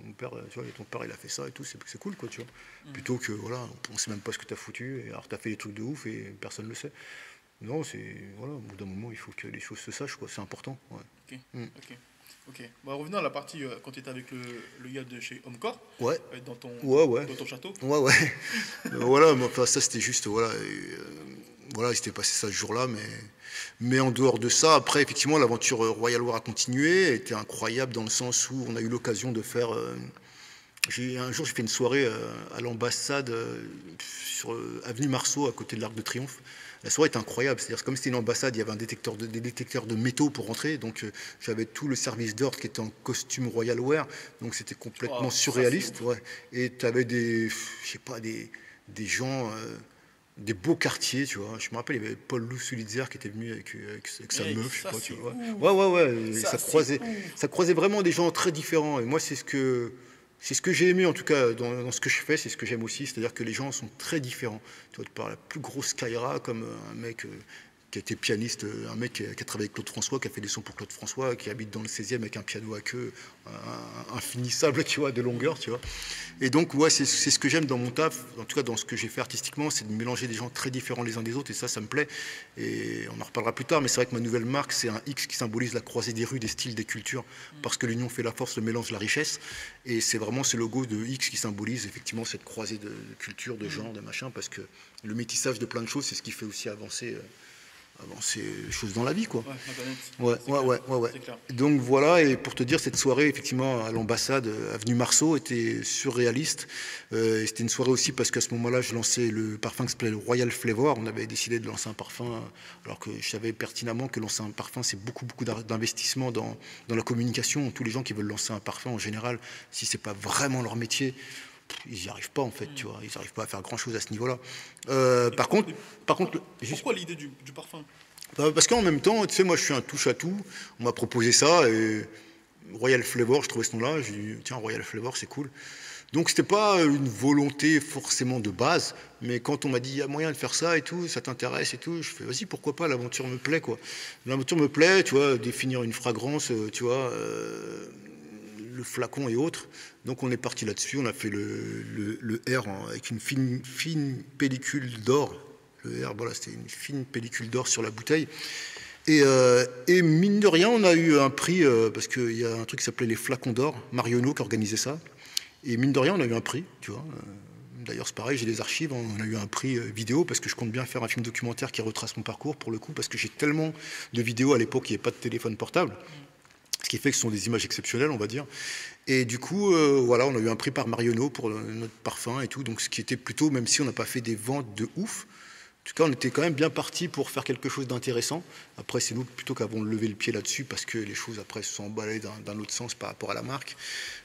mon père, tu vois, ton père, il a fait ça et tout, c'est cool, quoi, tu vois. Plutôt que, voilà, on sait même pas ce que tu as foutu, et alors tu as fait des trucs de ouf et personne ne le sait. Non, voilà, au bout d'un moment, il faut que les choses se sachent, quoi, c'est important. Ouais. Ok. Bon, revenons à la partie quand tu étais avec le gars de chez Homecore, Ouais. dans ton château. Ouais. Voilà, mais enfin, ça c'était juste, voilà. Voilà, il s'était passé ça ce jour-là, mais en dehors de ça, après, effectivement, l'aventure Royal War a continué, elle était incroyable dans le sens où on a eu l'occasion de faire. Un jour, j'ai fait une soirée à l'ambassade sur avenue Marceau, à côté de l'Arc de Triomphe. La soirée était incroyable, c'est-à-dire comme c'était une ambassade, il y avait des détecteurs de métaux pour rentrer, donc j'avais tout le service d'ordre qui était en costume Royal Wear, donc c'était complètement surréaliste. Ouais. Et tu avais des gens, des beaux quartiers, tu vois. Je me rappelle, il y avait Paul Lou Sulitzer qui était venu avec sa meuf, je sais pas, tu vois. Ouais. Ça croisait vraiment des gens très différents, et moi c'est ce que j'ai aimé en tout cas dans ce que je fais, c'est ce que j'aime aussi, c'est-à-dire que les gens sont très différents. Tu vois, tu parles la plus grosse Kyra comme un mec qui a été pianiste, un mec qui a travaillé avec Claude François, qui a fait des sons pour Claude François, qui habite dans le 16e avec un piano à queue infinissable, tu vois, de longueur, tu vois. Et donc, ouais, c'est ce que j'aime dans mon taf, en tout cas dans ce que j'ai fait artistiquement, c'est de mélanger des gens très différents les uns des autres, et ça me plaît. Et on en reparlera plus tard, mais c'est vrai que ma nouvelle marque, c'est un X qui symbolise la croisée des rues, des styles, des cultures, parce que l'union fait la force, le mélange la richesse. Et c'est vraiment ce logo de X qui symbolise effectivement cette croisée de culture, de genre, de machin, parce que le métissage de plein de choses, c'est ce qui fait aussi avancer les choses dans la vie, quoi. Ouais. Donc voilà, et pour te dire, cette soirée, effectivement, à l'ambassade, avenue Marceau, était surréaliste. C'était une soirée aussi parce qu'à ce moment-là, je lançais le parfum qui s'appelait le Royal Flavor. On avait décidé de lancer un parfum, alors que je savais pertinemment que lancer un parfum, c'est beaucoup d'investissement dans la communication. Tous les gens qui veulent lancer un parfum, en général, si c'est pas vraiment leur métier, ils n'y arrivent pas en fait, tu vois, ils n'arrivent pas à faire grand chose à ce niveau-là. Par contre, pourquoi l'idée du parfum? Parce qu'en même temps, tu sais, moi je suis un touche à tout. On m'a proposé ça et Royal Flavor, je trouvais ce nom-là. J'ai dit tiens, Royal Flavor, c'est cool. Donc c'était pas une volonté forcément de base, mais quand on m'a dit il y a moyen de faire ça et tout, ça t'intéresse et tout, je fais vas-y, pourquoi pas, l'aventure me plaît, quoi. L'aventure me plaît, tu vois, définir une fragrance, tu vois. Le flacon et autres. Donc on est parti là-dessus, on a fait le R avec une fine pellicule d'or. Le R, voilà, c'était une fine pellicule d'or sur la bouteille. Et mine de rien, on a eu un prix, parce qu'il y a un truc qui s'appelait les flacons d'or, Marionneau qui organisait ça. Et mine de rien, on a eu un prix, tu vois. D'ailleurs, c'est pareil, j'ai des archives, on a eu un prix vidéo, parce que je compte bien faire un film documentaire qui retrace mon parcours, pour le coup, parce que j'ai tellement de vidéos à l'époque, il n'y avait pas de téléphone portable. Ce qui fait que ce sont des images exceptionnelles, on va dire. Et du coup, voilà, on a eu un prix par Marionneau pour notre parfum et tout. Donc, ce qui était plutôt, même si on n'a pas fait des ventes de ouf, en tout cas, on était quand même bien parti pour faire quelque chose d'intéressant. Après, c'est nous plutôt qu'avons levé le pied là-dessus parce que les choses après se sont emballées d'un autre sens par rapport à la marque.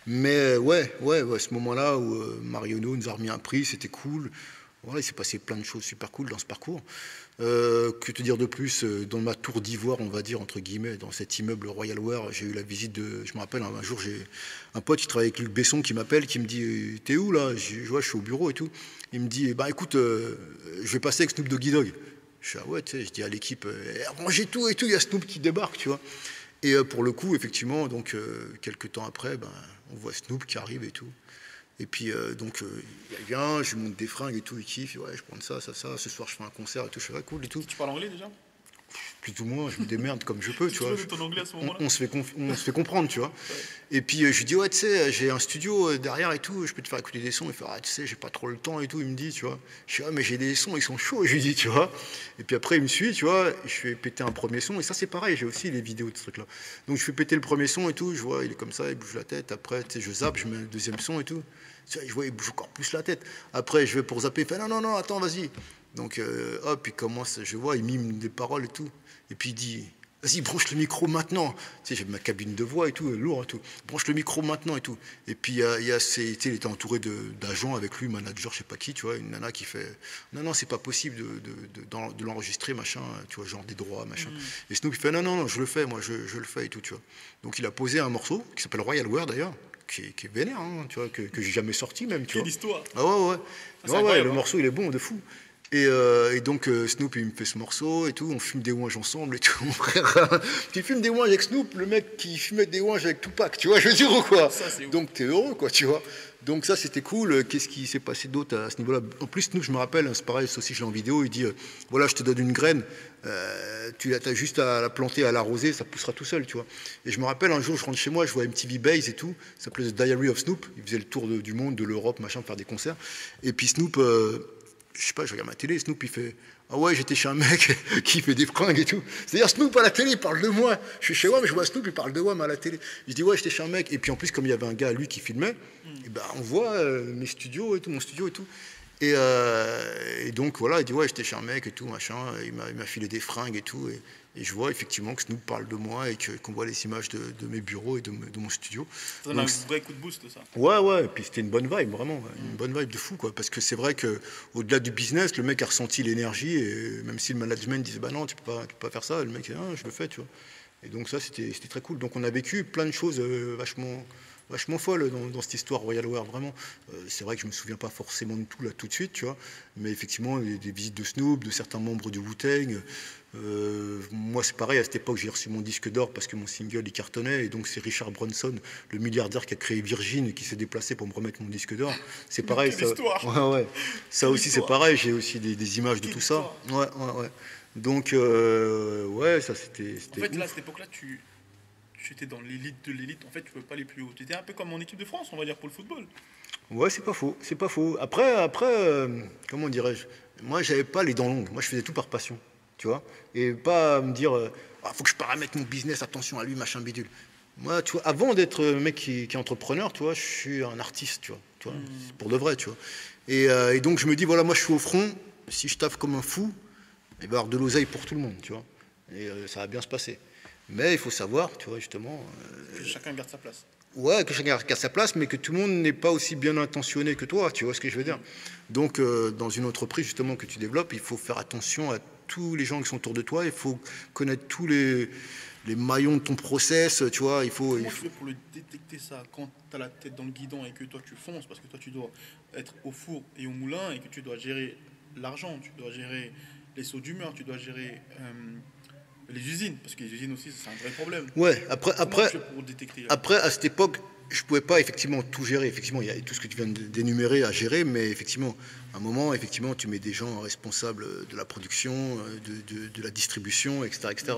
Mais ouais, à ce moment-là où Marionneau nous a remis un prix, c'était cool. Voilà, il s'est passé plein de choses super cool dans ce parcours. Que te dire de plus, dans ma tour d'ivoire, on va dire, entre guillemets, dans cet immeuble Royal Wear, j'ai eu la visite de... Je me rappelle, un jour, j'ai un pote qui travaille avec Luc Besson qui m'appelle, qui me dit « T'es où là ?» Je vois, je suis au bureau et tout. Il me dit « Bah écoute, je vais passer avec Snoop Doggy Dogg. » Je suis « Ah ouais, tu sais, je dis à l'équipe, rangez tout et tout, il y a Snoop qui débarque, tu vois. » Et pour le coup, effectivement, donc, quelques temps après, ben, on voit Snoop qui arrive et tout. Et puis, il vient, je lui montre des fringues et tout, il kiffe, ouais, je prends ça, ce soir je fais un concert et tout, je fais, ouais, cool et tout. Tu parles anglais déjà? Plus ou moins, je me démerde comme je peux, tu vois. Ton anglais à ce moment-là? On se fait comprendre, tu vois. Ouais. Et puis, je lui dis, ouais, tu sais, j'ai un studio derrière et tout, je peux te faire écouter des sons. Il fait, ah, tu sais, j'ai pas trop le temps et tout, il me dit, tu vois. Je dis, ah, mais j'ai des sons, ils sont chauds, je lui dis, tu vois. Et puis après, il me suit, tu vois, je fais péter un premier son, et ça, c'est pareil, j'ai aussi les vidéos de ce truc-là. Donc, je fais péter le premier son et tout, je vois, il est comme ça, il bouge la tête. Après, tu sais, je zappe, je mets le deuxième son et tout. Je vois, il bouge encore plus la tête. Après, je vais pour zapper, il fait, non, attends, vas-y. Donc, hop, il commence, je vois, il mime des paroles et tout. Et puis il dit, vas-y, branche le micro maintenant. Tu sais, j'ai ma cabine de voix et tout, lourd et tout. Branche le micro maintenant et tout. Et puis il était entouré d'agents avec lui, manager, je sais pas qui, tu vois, une nana qui fait, non, c'est pas possible de l'enregistrer, machin, tu vois, genre des droits, machin. Et Snoop, il fait, non, je le fais, moi, je le fais et tout, tu vois. Donc il a posé un morceau qui s'appelle Royal Wear d'ailleurs, qui est vénère, hein, tu vois, que j'ai jamais sorti même, tu vois. Quelle histoire. Ah ouais, le hein. morceau, il est bon, de fou. Et donc Snoop il me fait ce morceau et tout, on fume des ouinges ensemble et tout, mon frère. Tu fumes des ouinges avec Snoop, le mec qui fumait des ouinges avec Tupac, tu vois, je veux dire ou quoi. Donc t'es heureux quoi, tu vois. Donc ça c'était cool. Qu'est-ce qui s'est passé d'autre à ce niveau-là? En plus Snoop, je me rappelle, c'est pareil, c'est aussi je l'ai en vidéo, il dit voilà, je te donne une graine, tu as juste à la planter, à l'arroser, ça poussera tout seul, tu vois. Et je me rappelle un jour, je rentre chez moi, je vois MTV Base et tout, ça s'appelait The Diary of Snoop, il faisait le tour du monde, de l'Europe, machin, faire des concerts. Et puis Snoop, je sais pas, je regarde ma télé, Snoop il fait ah ouais, j'étais chez un mec qui fait des fringues et tout. C'est-à-dire Snoop à la télé, il parle de moi. Je suis chez moi, mais je vois Snoop, il parle de moi, mais à la télé. Je dis ouais, j'étais chez un mec. Et puis en plus, comme il y avait un gars, lui, qui filmait, et ben, on voit mes studios et tout, mon studio et tout. Et donc voilà, il dit ouais, j'étais chez un mec et tout, machin. Il m'a filé des fringues et tout. Et je vois effectivement que Snoop parle de moi et qu'on voit les images de mes bureaux et de mon studio. Ça donne un vrai coup de boost, ça. Ouais, et puis c'était une bonne vibe, vraiment, une bonne vibe de fou, quoi. Parce que c'est vrai qu'au-delà du business, le mec a ressenti l'énergie, et même si le management disait, bah non, tu peux pas faire ça, le mec, ah, je le fais, tu vois. Et donc ça, c'était très cool. Donc on a vécu plein de choses vachement folle dans cette histoire Royal Wear, vraiment. C'est vrai que je me souviens pas forcément de tout là tout de suite, tu vois, mais effectivement des visites de Snoop, de certains membres du Wu-Tang. Moi c'est pareil, à cette époque j'ai reçu mon disque d'or parce que mon single il cartonnait, et donc c'est Richard Branson, le milliardaire qui a créé Virgin, qui s'est déplacé pour me remettre mon disque d'or. C'est pareil, ça. Ouais. Ça aussi c'est pareil, j'ai aussi des images de tout ça. Ouais. Donc ouais, ça c'était. En fait, là, à cette époque-là, tu étais dans l'élite de l'élite. En fait, tu ne pouvais pas aller plus haut. Tu étais un peu comme en équipe de France, on va dire, pour le football. Ouais, c'est pas faux. Après, comment dirais-je? Moi, j'avais pas les dents longues. Moi, je faisais tout par passion, tu vois. Et pas me dire, faut que je paramètre mon business, attention à lui, machin bidule. Moi, tu vois, avant d'être mec qui est entrepreneur, tu vois, je suis un artiste, tu vois, pour de vrai, tu vois. Et donc, je me dis, voilà, moi, je suis au front. Si je taffe comme un fou, il va y avoir de l'oseille pour tout le monde, tu vois. Et ça va bien se passer. Mais il faut savoir, tu vois, justement... que chacun garde sa place. Ouais, que chacun garde sa place, mais que tout le monde n'est pas aussi bien intentionné que toi, tu vois ce que je veux dire. Donc, dans une entreprise, justement, que tu développes, il faut faire attention à tous les gens qui sont autour de toi, il faut connaître tous les maillons de ton process, tu vois, Comment tu fais pour le détecter ça, quand tu as la tête dans le guidon et que toi tu fonces, parce que toi tu dois être au four et au moulin, et que tu dois gérer l'argent, tu dois gérer les sauts d'humeur, tu dois gérer... les usines, parce que les usines aussi, c'est un vrai problème. Ouais, après, à cette époque, je ne pouvais pas effectivement tout gérer. Effectivement, il y a tout ce que tu viens d'énumérer à gérer, mais effectivement, à un moment, effectivement, tu mets des gens responsables de la production, de la distribution, etc.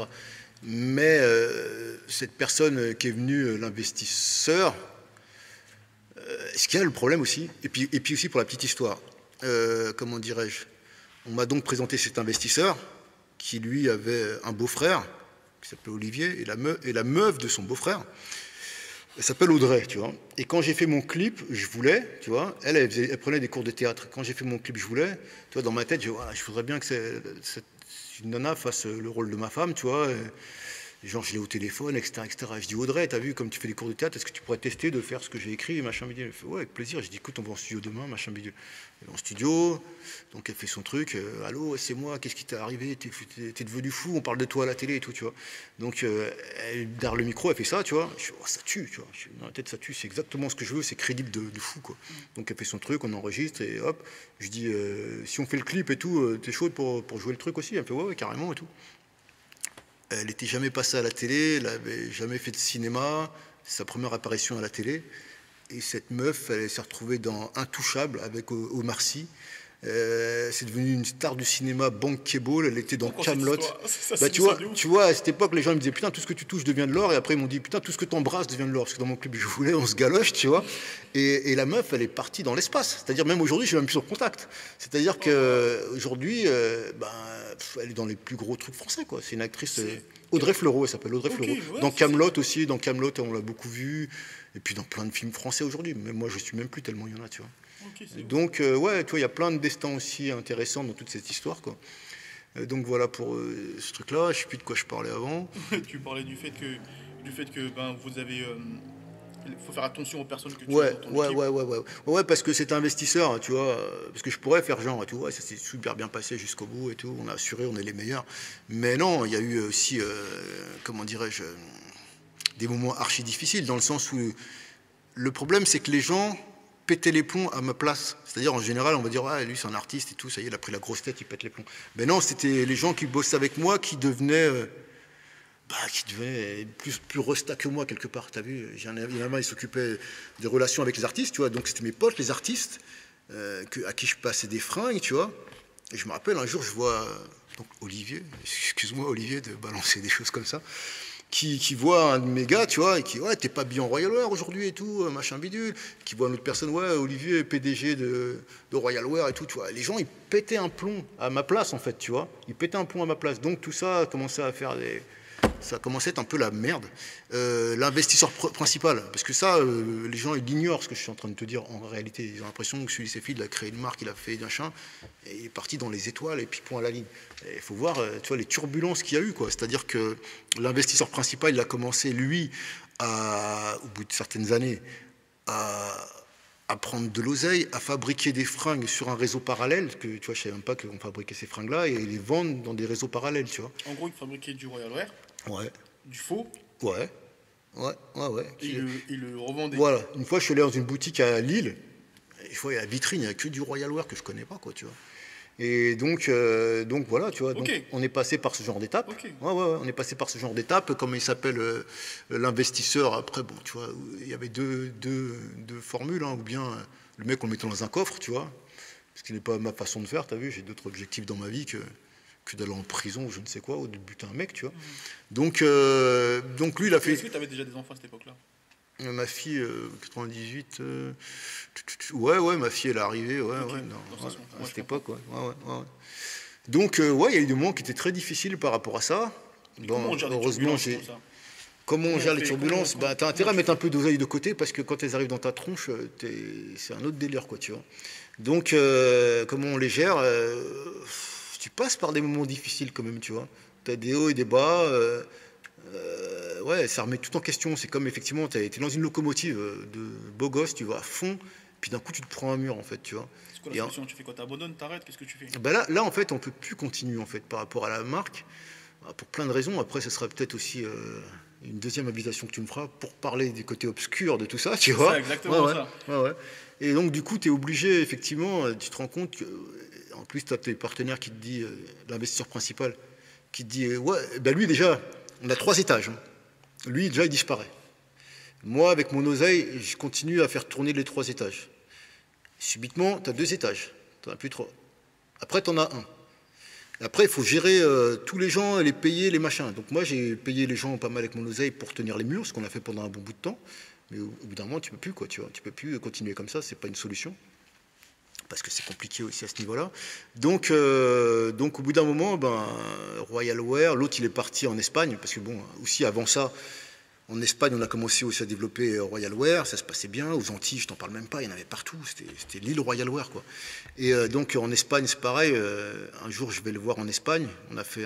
Mais cette personne qui est venue, l'investisseur, ce qu'il y a le problème aussi, et puis aussi pour la petite histoire, comment dirais-je, on m'a donc présenté cet investisseur, qui lui avait un beau-frère, qui s'appelait Olivier, et la meuf de son beau-frère, elle s'appelle Audrey, tu vois. Et quand j'ai fait mon clip, je voulais, tu vois, elle prenait des cours de théâtre. Quand j'ai fait mon clip, je voulais, tu vois, dans ma tête, je voudrais bien que une nana fasse le rôle de ma femme, tu vois. Genre, je l'ai au téléphone, etc., etc. Je dis, Audrey, t'as vu, comme tu fais des cours de théâtre, est-ce que tu pourrais tester de faire ce que j'ai écrit, machin bidule? Elle fait, ouais, avec plaisir. Je dis, écoute, on va en studio demain, machin bidule. Elle est en studio, donc elle fait son truc. Allô, c'est moi, qu'est-ce qui t'est arrivé? T'es devenu fou, on parle de toi à la télé et tout, tu vois. Donc, elle, derrière le micro, elle fait ça, tu vois. Je dis, oh, ça tue, tu vois. Dans la tête, ça tue, c'est exactement ce que je veux, c'est crédible de fou, quoi. Donc, elle fait son truc, on enregistre et hop. Je dis, si on fait le clip et tout, t'es chaude pour jouer le truc aussi? Elle me fait, ouais, carrément et tout. Elle n'était jamais passée à la télé, elle n'avait jamais fait de cinéma, c'est sa première apparition à la télé. Et cette meuf, elle s'est retrouvée dans Intouchable avec Omar Sy. C'est devenu une star du cinéma bankable, elle était dans Kaamelott. Bah, tu vois, à cette époque, les gens me disaient putain, tout ce que tu touches devient de l'or, et après ils m'ont dit putain, tout ce que tu embrasses devient de l'or, parce que dans mon club je voulais, on se galoche, tu vois. Et la meuf, elle est partie dans l'espace, c'est-à-dire même aujourd'hui, je suis même plus sur contact. C'est-à-dire qu'aujourd'hui, elle est dans les plus gros trucs français, quoi. C'est une actrice. Audrey Fleurot, elle s'appelle Audrey Fleurot. Ouais, dans Kaamelott aussi, dans Kaamelott, on l'a beaucoup vue. Et puis dans plein de films français aujourd'hui. Mais moi, je suis même plus tellement il y en a, tu vois. Donc, ouais, tu vois, il y a plein de destins aussi intéressants dans toute cette histoire, quoi. Donc voilà pour ce truc-là. Je sais plus de quoi je parlais avant. Tu parlais du fait que vous avez. Il faut faire attention aux personnes que tu as dans ton équipe. Ouais, parce que cet investisseur, tu vois, parce que je pourrais faire genre et tout, ouais, ça s'est super bien passé jusqu'au bout et tout, on a assuré, on est les meilleurs. Mais non, il y a eu aussi, comment dirais-je, des moments archi difficiles, dans le sens où le problème, c'est que les gens pétaient les plombs à ma place. C'est-à-dire, en général, on va dire, ah, lui, c'est un artiste et tout, ça y est, il a pris la grosse tête, il pète les plombs. Mais non, c'était les gens qui bossaient avec moi qui devenaient plus resta que moi, quelque part, t'as vu. Il y en a, il s'occupait des relations avec les artistes, tu vois, donc c'était mes potes, les artistes, à qui je passais des fringues, tu vois. Et je me rappelle, un jour, je vois donc Olivier, excuse-moi Olivier de balancer des choses comme ça, qui voit un de mes gars, tu vois, et qui, ouais, t'es pas bien en Royal Wear aujourd'hui et tout, machin bidule, qui voit une autre personne, ouais, Olivier, PDG de Royal Wear et tout, tu vois. Les gens, ils pétaient un plomb à ma place, en fait, tu vois. Ils pétaient un plomb à ma place. Donc tout ça a commencé à faire des... Ça commençait à être un peu la merde. L'investisseur principal, parce que ça, les gens, ils l'ignorent, ce que je suis en train de te dire. En réalité, ils ont l'impression que celui-ci, il a créé une marque, il a fait machin, et il est parti dans les étoiles, et puis point à la ligne. Il faut voir, tu vois, les turbulences qu'il y a eu, quoi. C'est-à-dire que l'investisseur principal, il a commencé, lui, au bout de certaines années, à prendre de l'oseille, à fabriquer des fringues sur un réseau parallèle, que tu vois, je ne savais même pas qu'on fabriquait ces fringues-là, et les vendre dans des réseaux parallèles, tu vois. En gros, il fabriquait du Royal Wear. Ouais. Du faux. Ouais. Il le revendait. Voilà. Une fois, je suis allé dans une boutique à Lille. Et il y a la vitrine, il n'y a que du Royal Wear que je connais pas, quoi, tu vois. Et donc voilà, tu vois. Donc, on est passé par ce genre d'étape. On est passé par ce genre d'étape. Comme il s'appelle l'investisseur. Après, bon, tu vois, il y avait deux formules, hein, ou bien le mec on le mettait dans un coffre, tu vois. Ce qui n'est pas ma façon de faire, tu as vu. J'ai d'autres objectifs dans ma vie que d'aller en prison ou je ne sais quoi, ou de buter un mec, tu vois. Donc lui, il a fait... Est-ce que tu avais déjà des enfants à cette époque-là? Ma fille, 98... Ouais, ma fille, elle est arrivée, à cette époque, ouais. Donc, il y a eu des moments qui étaient très difficiles par rapport à ça. Heureusement, Comment on gère les turbulences? T'as intérêt à mettre un peu d'oseille de côté, parce que quand elles arrivent dans ta tronche, c'est un autre délire, quoi, tu vois. Donc, comment on les gère? Tu passes par des moments difficiles quand même, tu vois. Tu as des hauts et des bas. Ça remet tout en question. C'est comme, effectivement, tu es dans une locomotive de beau gosse, tu vas à fond, puis d'un coup, tu te prends un mur, en fait, tu vois. C'est quoi la solution? Tu fais quoi? Tu abandonnes, t'arrêtes? Qu'est-ce que tu fais? Là, en fait, on peut plus continuer, en fait, par rapport à la marque, pour plein de raisons. Après, ce sera peut-être aussi une deuxième invitation que tu me feras pour parler du côté obscur de tout ça, tu vois. C'est exactement ça. Et donc, du coup, tu es obligé, effectivement, tu te rends compte que... En plus, tu as tes partenaires qui te dit, l'investisseur principal, qui te dit, lui déjà, on a 3 étages. Hein. Lui, déjà, il disparaît. Moi, avec mon oseille, je continue à faire tourner les 3 étages. Subitement, tu as 2 étages. Tu n'en as plus 3. Après, tu en as 1. Après, il faut gérer tous les gens, les payer, les machins. Donc moi, j'ai payé les gens pas mal avec mon oseille pour tenir les murs, ce qu'on a fait pendant un bon bout de temps. Mais au bout d'un moment, tu peux plus, quoi, tu vois. Tu peux plus continuer comme ça, c'est pas une solution. Parce que c'est compliqué aussi à ce niveau-là. Donc au bout d'un moment, Royal Wear, l'autre il est parti en Espagne, parce que bon, aussi avant ça, en Espagne, on a commencé aussi à développer Royal Wear, ça se passait bien. Aux Antilles, je t'en parle même pas, il y en avait partout, c'était l'île Royal Wear, quoi. Et donc en Espagne, c'est pareil, un jour je vais le voir en Espagne, on a fait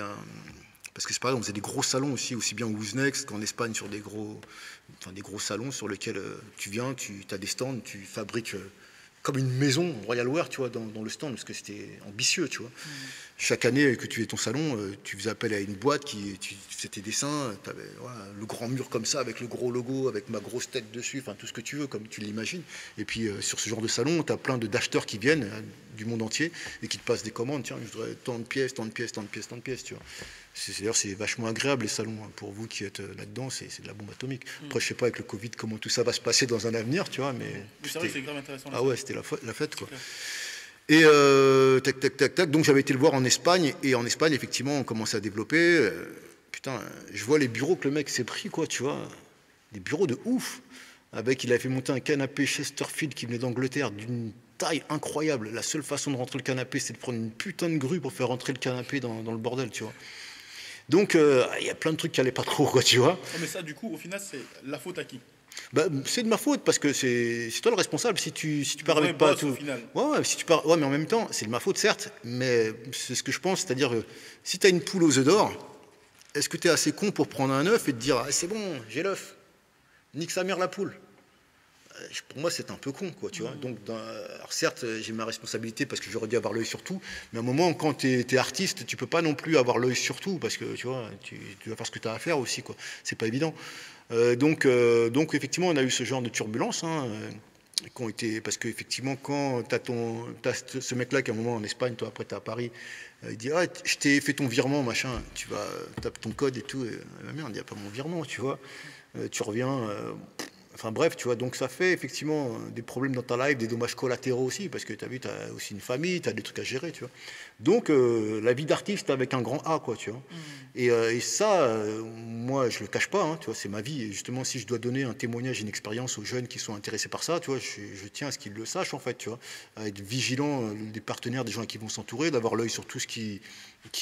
Parce que c'est pareil, on faisait des gros salons aussi bien au Wouznext qu'en Espagne, sur des gros salons sur lesquels tu viens, tu as des stands, tu fabriques comme une maison Royal Wear, tu vois, dans le stand, parce que c'était ambitieux, tu vois. Chaque année que tu faisais ton salon, tu faisais appel à une boîte tu faisais tes dessins, tu avais le grand mur comme ça, avec le gros logo, avec ma grosse tête dessus, enfin tout ce que tu veux, comme tu l'imagines. Et puis sur ce genre de salon, tu as plein d'acheteurs qui viennent du monde entier et qui te passent des commandes. Tiens, je voudrais tant de pièces, tant de pièces, tant de pièces, tant de pièces, tu vois. D'ailleurs, c'est vachement agréable les salons. Pour vous qui êtes là-dedans, c'est de la bombe atomique. Après, je sais pas avec le Covid comment tout ça va se passer dans un avenir, tu vois, mais c'est vrai que c'est grave intéressant. Ah ouais, c'était la fête, quoi. Et tac. Donc j'avais été le voir en Espagne, et en Espagne, effectivement, on commençait à développer. Putain, je vois les bureaux que le mec s'est pris, quoi, tu vois. Des bureaux de ouf. Il avait fait monter un canapé Chesterfield qui venait d'Angleterre d'une taille incroyable. La seule façon de rentrer le canapé, c'est de prendre une putain de grue pour faire rentrer le canapé dans le bordel, tu vois. Donc, il y a plein de trucs qui allaient pas trop, quoi, tu vois. Mais ça, du coup, au final, c'est la faute à qui? C'est de ma faute, parce que c'est toi le responsable si tu paramètres pas tout. Ouais, mais en même temps, c'est de ma faute, certes, mais c'est ce que je pense, c'est-à-dire si tu as une poule aux œufs d'or, est-ce que tu es assez con pour prendre un œuf et te dire ah, c'est bon, j'ai l'œuf, nique sa mère la poule? Pour moi, c'est un peu con, quoi, tu vois. Donc, alors certes, j'ai ma responsabilité parce que j'aurais dû avoir l'œil sur tout, mais à un moment, quand tu es artiste, tu peux pas non plus avoir l'œil sur tout parce que, tu vois, tu dois faire ce que tu as à faire aussi, quoi. C'est pas évident. Donc, effectivement, on a eu ce genre de turbulences, qui ont été, parce qu'effectivement, quand t'as ce mec-là qui, à un moment en Espagne, toi, après, tu es à Paris, il dit ah, je t'ai fait ton virement, machin, tu vas taper ton code et tout, et merde, il n'y a pas mon virement, tu vois. Tu reviens. Enfin bref, tu vois, donc ça fait effectivement des problèmes dans ta life, des dommages collatéraux aussi, parce que tu as vu, tu as aussi une famille, tu as des trucs à gérer, tu vois. Donc la vie d'artiste avec un grand A, quoi, tu vois. Et ça, moi, je le cache pas, tu vois, c'est ma vie. Et justement, si je dois donner un témoignage, une expérience aux jeunes qui sont intéressés par ça, tu vois, je tiens à ce qu'ils le sachent, en fait, tu vois, à être vigilant des partenaires, des gens qui vont s'entourer, d'avoir l'œil sur tout ce qui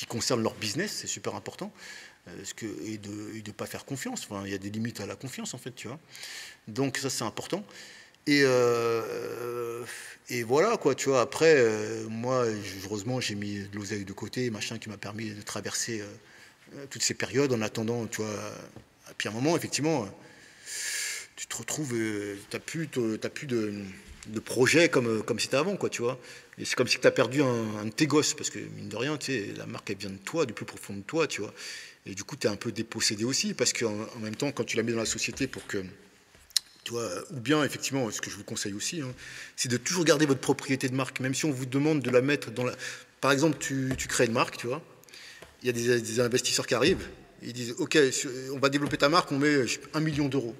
concerne leur business, c'est super important. Et de ne pas faire confiance. Enfin, il y a des limites à la confiance, en fait, tu vois. Donc ça, c'est important. Et voilà, quoi, tu vois. Après, moi, heureusement, j'ai mis de l'oseille de côté, machin, qui m'a permis de traverser toutes ces périodes en attendant, tu vois. Et puis à un moment, effectivement, tu te retrouves, t'as plus de projet comme c'était avant, quoi, tu vois. Et c'est comme si tu as perdu un de tes gosses, parce que, mine de rien, tu sais, la marque, elle vient de toi, du plus profond de toi, tu vois. Et du coup, tu es un peu dépossédé aussi, parce qu'en même temps, quand tu la mets dans la société pour que, tu vois, ou bien, effectivement, ce que je vous conseille aussi, c'est de toujours garder votre propriété de marque, même si on vous demande de la mettre dans la... Par exemple, tu crées une marque, tu vois, il y a des investisseurs qui arrivent, ils disent, OK, on va développer ta marque, on met 1 million d'euros.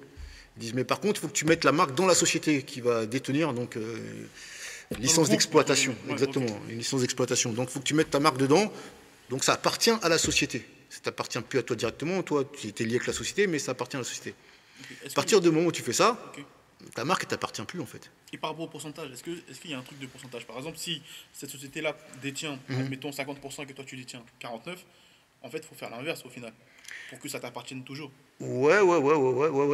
Ils disent, mais par contre, il faut que tu mettes la marque dans la société qui va détenir, donc... une licence d'exploitation, exactement, une licence d'exploitation. Donc, il faut que tu mettes ta marque dedans, donc ça appartient à la société. Ça t'appartient plus à toi directement, toi tu étais lié avec la société, mais ça appartient à la société. À partir du moment où tu fais ça, ta marque ne t'appartient plus en fait. Et par rapport au pourcentage, est-ce qu'il y a un truc de pourcentage? Par exemple, si cette société-là détient, mettons 50% et que toi tu détiens 49%, en fait il faut faire l'inverse au final, pour que ça t'appartienne toujours. Ouais,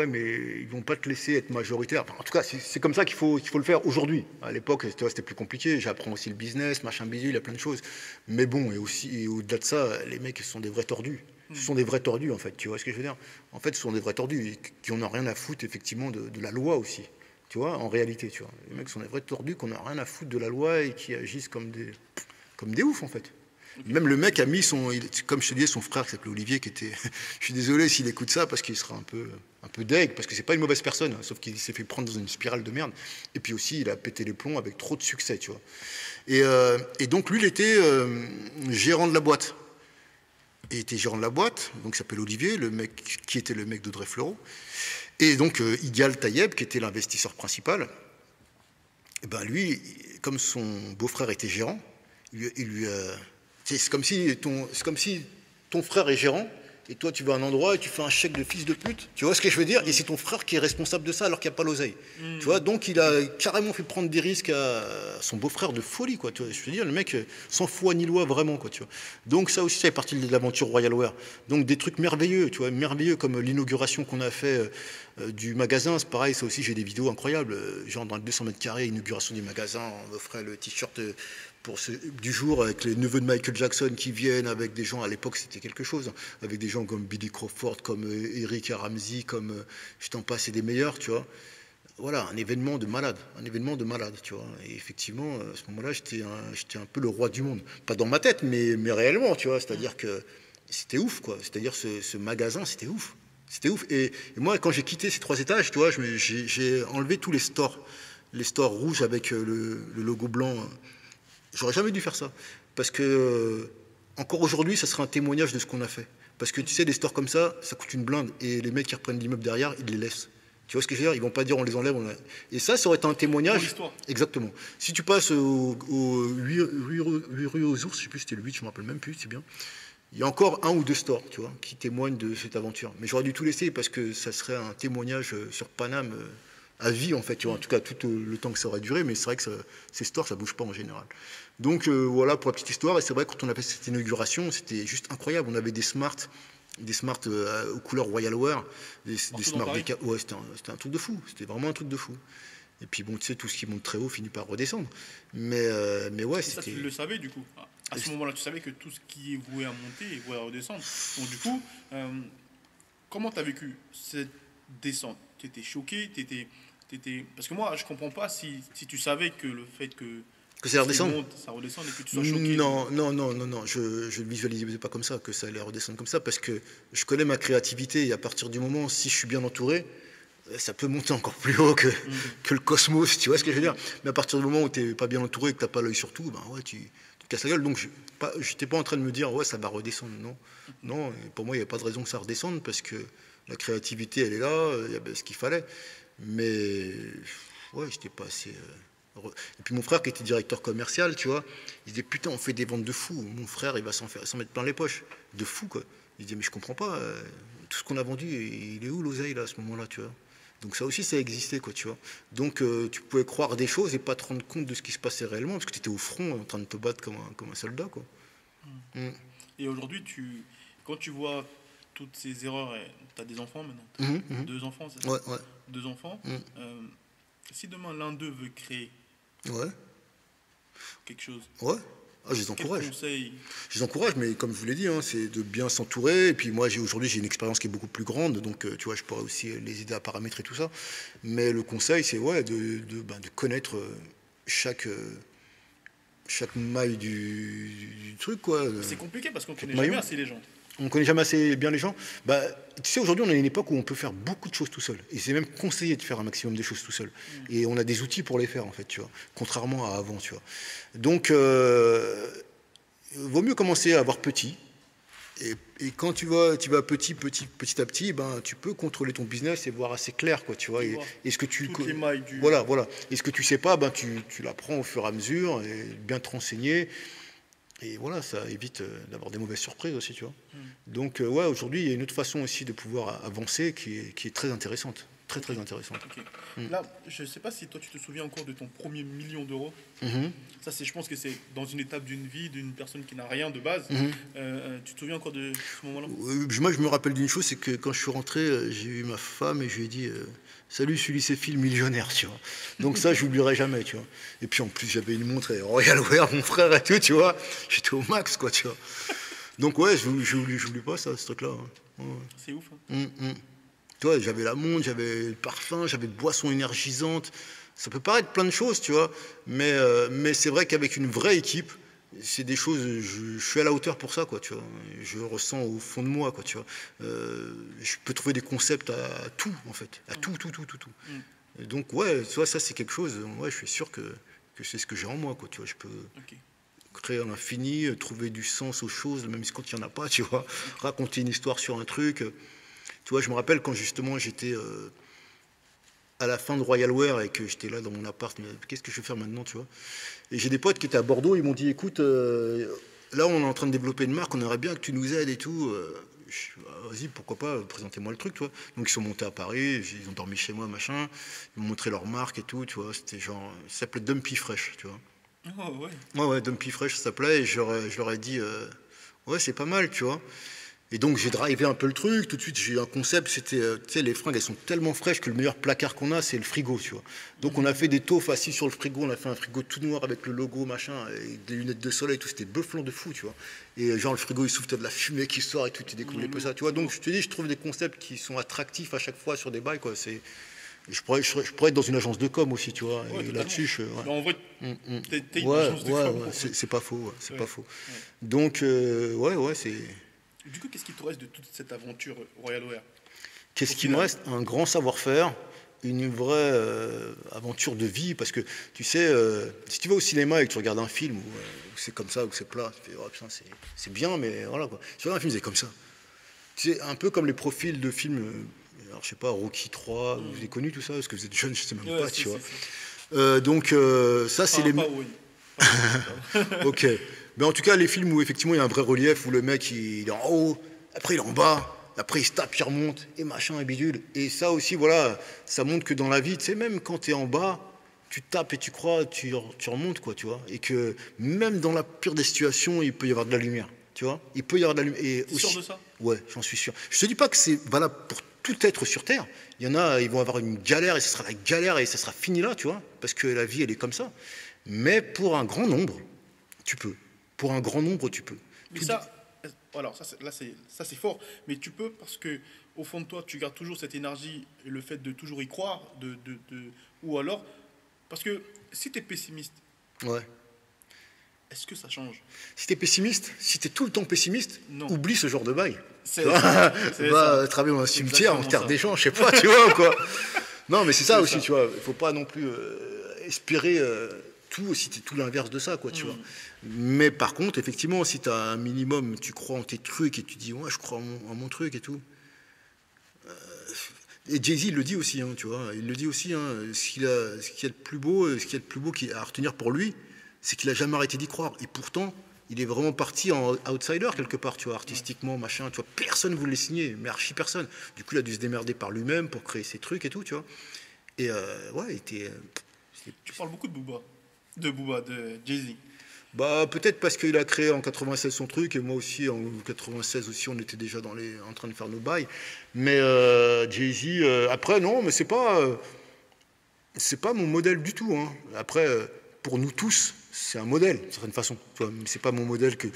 mais ils vont pas te laisser être majoritaire. Enfin, en tout cas, c'est comme ça qu'il faut le faire aujourd'hui. À l'époque, c'était plus compliqué. J'apprends aussi le business, machin bidule, il y a plein de choses. Mais bon, et au-delà de ça, les mecs, sont des vrais tordus. Ce sont des vrais tordus, en fait. Tu vois ce que je veux dire? En fait, ce sont des vrais tordus qui n'ont rien à foutre, effectivement, de la loi aussi. Tu vois, en réalité, tu vois. Les mecs sont des vrais tordus qui n'ont rien à foutre de la loi et qui agissent comme des oufs, en fait. Même le mec a mis comme je te disais, son frère qui s'appelait Olivier, qui était, je suis désolé s'il écoute ça parce qu'il sera un peu deg, parce que c'est pas une mauvaise personne, sauf qu'il s'est fait prendre dans une spirale de merde. Et puis aussi, il a pété les plombs avec trop de succès, tu vois. Et donc lui, il était gérant de la boîte. Il était gérant de la boîte, donc il s'appelle Olivier, le mec qui était le mec d'Audrey Fleurot. Et donc Igal Tayeb, qui était l'investisseur principal, et ben lui, comme son beau-frère était gérant, c'est comme si ton frère est gérant et toi tu vas à un endroit et tu fais un chèque de fils de pute, tu vois ce que je veux dire, et c'est ton frère qui est responsable de ça alors qu'il n'y a pas l'oseille. Tu vois, donc il a carrément fait prendre des risques à son beau-frère de folie, quoi, tu vois, je veux dire, le mec sans foi ni loi vraiment, quoi, tu vois. Donc ça aussi, ça fait partie de l'aventure Royal Wear. Donc des trucs merveilleux, tu vois, merveilleux comme l'inauguration qu'on a fait du magasin, c'est pareil, ça aussi j'ai des vidéos incroyables, genre dans les 200 mètres carrés, inauguration du magasin, on offrait le t-shirt du jour avec les neveux de Michael Jackson qui viennent, avec des gens, à l'époque c'était quelque chose, avec des gens comme Billy Crawford, comme Eric Ramsey, comme je t'en passe et des meilleurs, tu vois. Voilà, un événement de malade, tu vois. Et effectivement, à ce moment-là, j'étais un peu le roi du monde. Pas dans ma tête, mais réellement, tu vois. C'est-à-dire que c'était ouf, quoi. C'est-à-dire ce magasin, c'était ouf. C'était ouf. Et moi, quand j'ai quitté ces 3 étages, tu vois, j'ai enlevé tous les stores rouges avec le logo blanc. J'aurais jamais dû faire ça. Parce que, encore aujourd'hui, ça serait un témoignage de ce qu'on a fait. Parce que tu sais, des stores comme ça coûte une blinde. Et les mecs qui reprennent l'immeuble derrière, ils les laissent. Tu vois ce que je veux dire? Ils vont pas dire on les enlève. Et ça aurait été un témoignage. Exactement. Si tu passes au 8 rue aux ours, je sais plus, c'était le 8, je me rappelle même plus, c'est bien. Il y a encore 1 ou 2 stores, tu vois, qui témoignent de cette aventure. Mais j'aurais dû tout laisser parce que ça serait un témoignage sur Paname à vie, en fait, tu vois. En tout cas, tout le temps que ça aurait duré. Mais c'est vrai que ces stores, ça bouge pas en général. Donc voilà pour la petite histoire. Et c'est vrai, quand on a fait cette inauguration, c'était juste incroyable. On avait des Smart aux couleurs Royal Wear, des Smart DK. Ouais, c'était un truc de fou. C'était vraiment un truc de fou. Et puis bon, tu sais, tout ce qui monte très haut finit par redescendre. Mais ouais, c'était. Ça, tu le savais du coup. À ce moment-là, tu savais que tout ce qui est voué à monter est voué à redescendre. Donc du coup, comment tu as vécu cette descente? Tu étais choqué, parce que moi, je comprends pas si tu savais que le fait que ça redescende, ça redescende et que tu sois choqué. Non, je ne visualisais pas comme ça, que ça allait redescendre comme ça, parce que je connais ma créativité et à partir du moment, si je suis bien entouré, ça peut monter encore plus haut que le cosmos, tu vois ce que je veux dire. Mais à partir du moment où tu n'es pas bien entouré et que tu n'as pas l'œil sur tout, ben ouais, tu te casses la gueule. Donc je n'étais pas en train de me dire, ouais, ça va redescendre, non. Pour moi, il n'y a pas de raison que ça redescende, parce que la créativité, elle est là, il y avait ce qu'il fallait. Mais ouais, j'étais pas assez... Et puis mon frère qui était directeur commercial, tu vois, il disait putain, on fait des ventes de fou. Mon frère, il va s'en mettre plein les poches. De fou, quoi. Il disait mais je comprends pas, tout ce qu'on a vendu, il est où l'oseille là à ce moment-là, tu vois. Donc ça aussi, ça existait, quoi, tu vois. Donc tu pouvais croire des choses et pas te rendre compte de ce qui se passait réellement, parce que tu étais au front en train de te battre comme un soldat, quoi. Et aujourd'hui, quand tu vois toutes ces erreurs, tu as des enfants maintenant, 2 enfants, c'est ça? Ouais. 2 enfants. Si demain l'un d'eux veut créer quelque chose, je les encourage. quel conseil? Je les encourage, mais comme je vous l'ai dit, c'est de bien s'entourer. Et puis moi, aujourd'hui, j'ai une expérience qui est beaucoup plus grande, donc tu vois, je pourrais aussi les aider à paramétrer tout ça. Mais le conseil, c'est de connaître chaque maille du truc, quoi. C'est compliqué parce qu'on ne connaît jamais assez les gens. On ne connaît jamais assez bien les gens. Tu sais, aujourd'hui, on est à une époque où on peut faire beaucoup de choses tout seul. Et c'est même conseillé de faire un maximum de choses tout seul. Et on a des outils pour les faire, en fait, tu vois. Contrairement à avant, tu vois. Donc, vaut mieux commencer à avoir petit. Et quand tu vas petit à petit, tu peux contrôler ton business et voir assez clair, quoi, tu vois. Et ce que toutes les mailles du... Voilà. Et ce que tu sais pas, tu l'apprends au fur et à mesure, et bien te renseigner. Et voilà, ça évite d'avoir des mauvaises surprises aussi, tu vois. Donc, aujourd'hui, il y a une autre façon aussi de pouvoir avancer qui est très intéressante. Très intéressante. Okay. Là, je ne sais pas si toi, tu te souviens encore de ton premier million d'euros. Ça, je pense que c'est dans une étape d'une vie, d'une personne qui n'a rien de base. Tu te souviens encore de ce moment-là? Moi, je me rappelle d'une chose, c'est que quand je suis rentré, j'ai eu ma femme et je lui ai dit salut, Sully Céphile, millionnaire, tu vois. Donc ça, je n'oublierai jamais, tu vois. Et puis en plus, j'avais une montre Royal Wear, mon frère et tout, tu vois. J'étais au max, quoi, tu vois. Donc ouais, j'oublie pas ça, ce truc-là. Hein. Ouais. C'est ouf. Hein. Tu vois, j'avais la montre, j'avais le parfum, j'avais de boissons énergisantes. Ça peut paraître plein de choses, tu vois. Mais c'est vrai qu'avec une vraie équipe, c'est des choses, je suis à la hauteur pour ça, quoi, tu vois. Je ressens au fond de moi, quoi, tu vois. Je peux trouver des concepts à tout, en fait. À tout. Donc, ouais, tu vois, ça, c'est quelque chose, ouais, je suis sûr que c'est ce que j'ai en moi, quoi, tu vois. Je peux créer à l'infini, trouver du sens aux choses, même quand il n'y en a pas, tu vois. Raconter une histoire sur un truc. Tu vois, je me rappelle quand, justement, j'étais à la fin de Royal Wear et que j'étais là dans mon appart, mais qu'est-ce que je vais faire maintenant, tu vois. Et j'ai des potes qui étaient à Bordeaux, ils m'ont dit, écoute, là on est en train de développer une marque, on aimerait bien que tu nous aides et tout. vas-y, pourquoi pas, présentez-moi le truc, tu vois. Donc ils sont montés à Paris, ils ont dormi chez moi, machin, ils m'ont montré leur marque et tout, tu vois. C'était genre, ça s'appelait Dumpy Fresh, tu vois. Oh, ouais. Ouais, Dumpy Fresh, ça s'appelait, et je leur ai dit, ouais, c'est pas mal, tu vois. Et donc j'ai drivé un peu le truc, tout de suite j'ai eu un concept, c'était, tu sais, les fringues elles sont tellement fraîches que le meilleur placard qu'on a c'est le frigo, tu vois. Donc on a fait des taufs assis sur le frigo, on a fait un frigo tout noir avec le logo, machin, et des lunettes de soleil, tout, c'était beuflant de fou, tu vois. Et genre le frigo il souffle, t'as de la fumée qui sort et tout, tu découvres les peu ça, tu vois. Donc je te dis, je trouve des concepts qui sont attractifs à chaque fois sur des bails, quoi. Je pourrais être dans une agence de com aussi, tu vois. Ouais, et là-dessus, Mais en vrai, t'es une ouais, agence de com. c'est pas faux, c'est Ouais. pas faux. Ouais. Donc, c'est. Du coup, qu'est-ce qui te reste de toute cette aventure Royal Wear? Qu'est-ce Au qui me final. reste? Un grand savoir-faire, une vraie aventure de vie, parce que tu sais, si tu vas au cinéma et que tu regardes un film où c'est comme ça, où c'est plat, tu fais, oh, putain, c'est bien, mais voilà quoi. Tu regardes un film, c'est comme ça. C'est un peu comme les profils de films, alors je sais pas, Rocky 3, vous avez connu tout ça? Parce que vous êtes jeune, je sais même Ouais, pas, si, tu vois. si. Donc, ça, c'est Enfin, les. pas oui. Ok. Mais en tout cas, les films où effectivement il y a un vrai relief, où le mec il est en haut, après il est en bas, après il se tape, il remonte, et machin, et bidule. Et ça aussi, voilà, ça montre que dans la vie, tu sais, même quand tu es en bas, tu tapes et tu crois, tu remontes, quoi, tu vois. Et que même dans la pire des situations, il peut y avoir de la lumière, tu vois. Il peut y avoir de la lumière. T'es sûr de ça? Ouais, j'en suis sûr. Je te dis pas que c'est valable pour tout être sur Terre. Il y en a, ils vont avoir une galère, et ce sera la galère, et ça sera fini là, tu vois. Parce que la vie, elle est comme ça. Mais pour un grand nombre, tu peux. Pour un grand nombre, tu peux. Mais ça, alors ça c'est fort. Mais tu peux parce que au fond de toi, tu gardes toujours cette énergie et le fait de toujours y croire, ou alors parce que si tu es pessimiste, Ouais. est-ce que ça change? Si t'es pessimiste, si t'es tout le temps pessimiste, Non. oublie ce genre de bail. C'est Tu vois, ça, c'est va ça. travailler dans un cimetière, Exactement enterre ça. des gens, je sais pas, tu vois, quoi. Non, mais c'est ça C'est aussi, ça. tu vois. Il faut pas non plus espérer tout, si t'es tout l'inverse de ça, quoi, tu vois. Mais par contre, effectivement, si t'as un minimum, tu crois en tes trucs et tu dis, ouais, je crois en mon truc et tout. Et Jay-Z, il le dit aussi, hein, tu vois. Il le dit aussi, hein, ce qu'il y a de plus beau, à retenir pour lui, c'est qu'il a jamais arrêté d'y croire. Et pourtant, il est vraiment parti en outsider quelque part, tu vois, artistiquement, machin, tu vois. Personne ne voulait le signer, mais archi personne. Du coup, il a dû se démerder par lui-même pour créer ses trucs et tout, tu vois. Et ouais, il était. Tu parles beaucoup de Booba, de Jay-Z. Bah, peut-être parce qu'il a créé en 96 son truc, et moi aussi, en 96 aussi, on était déjà en train de faire nos bails. Mais Jay-Z, après, non, mais c'est pas mon modèle du tout, hein. Après, pour nous tous, c'est un modèle, d'une certaine façon. Tu vois, mais c'est pas mon modèle que. D'une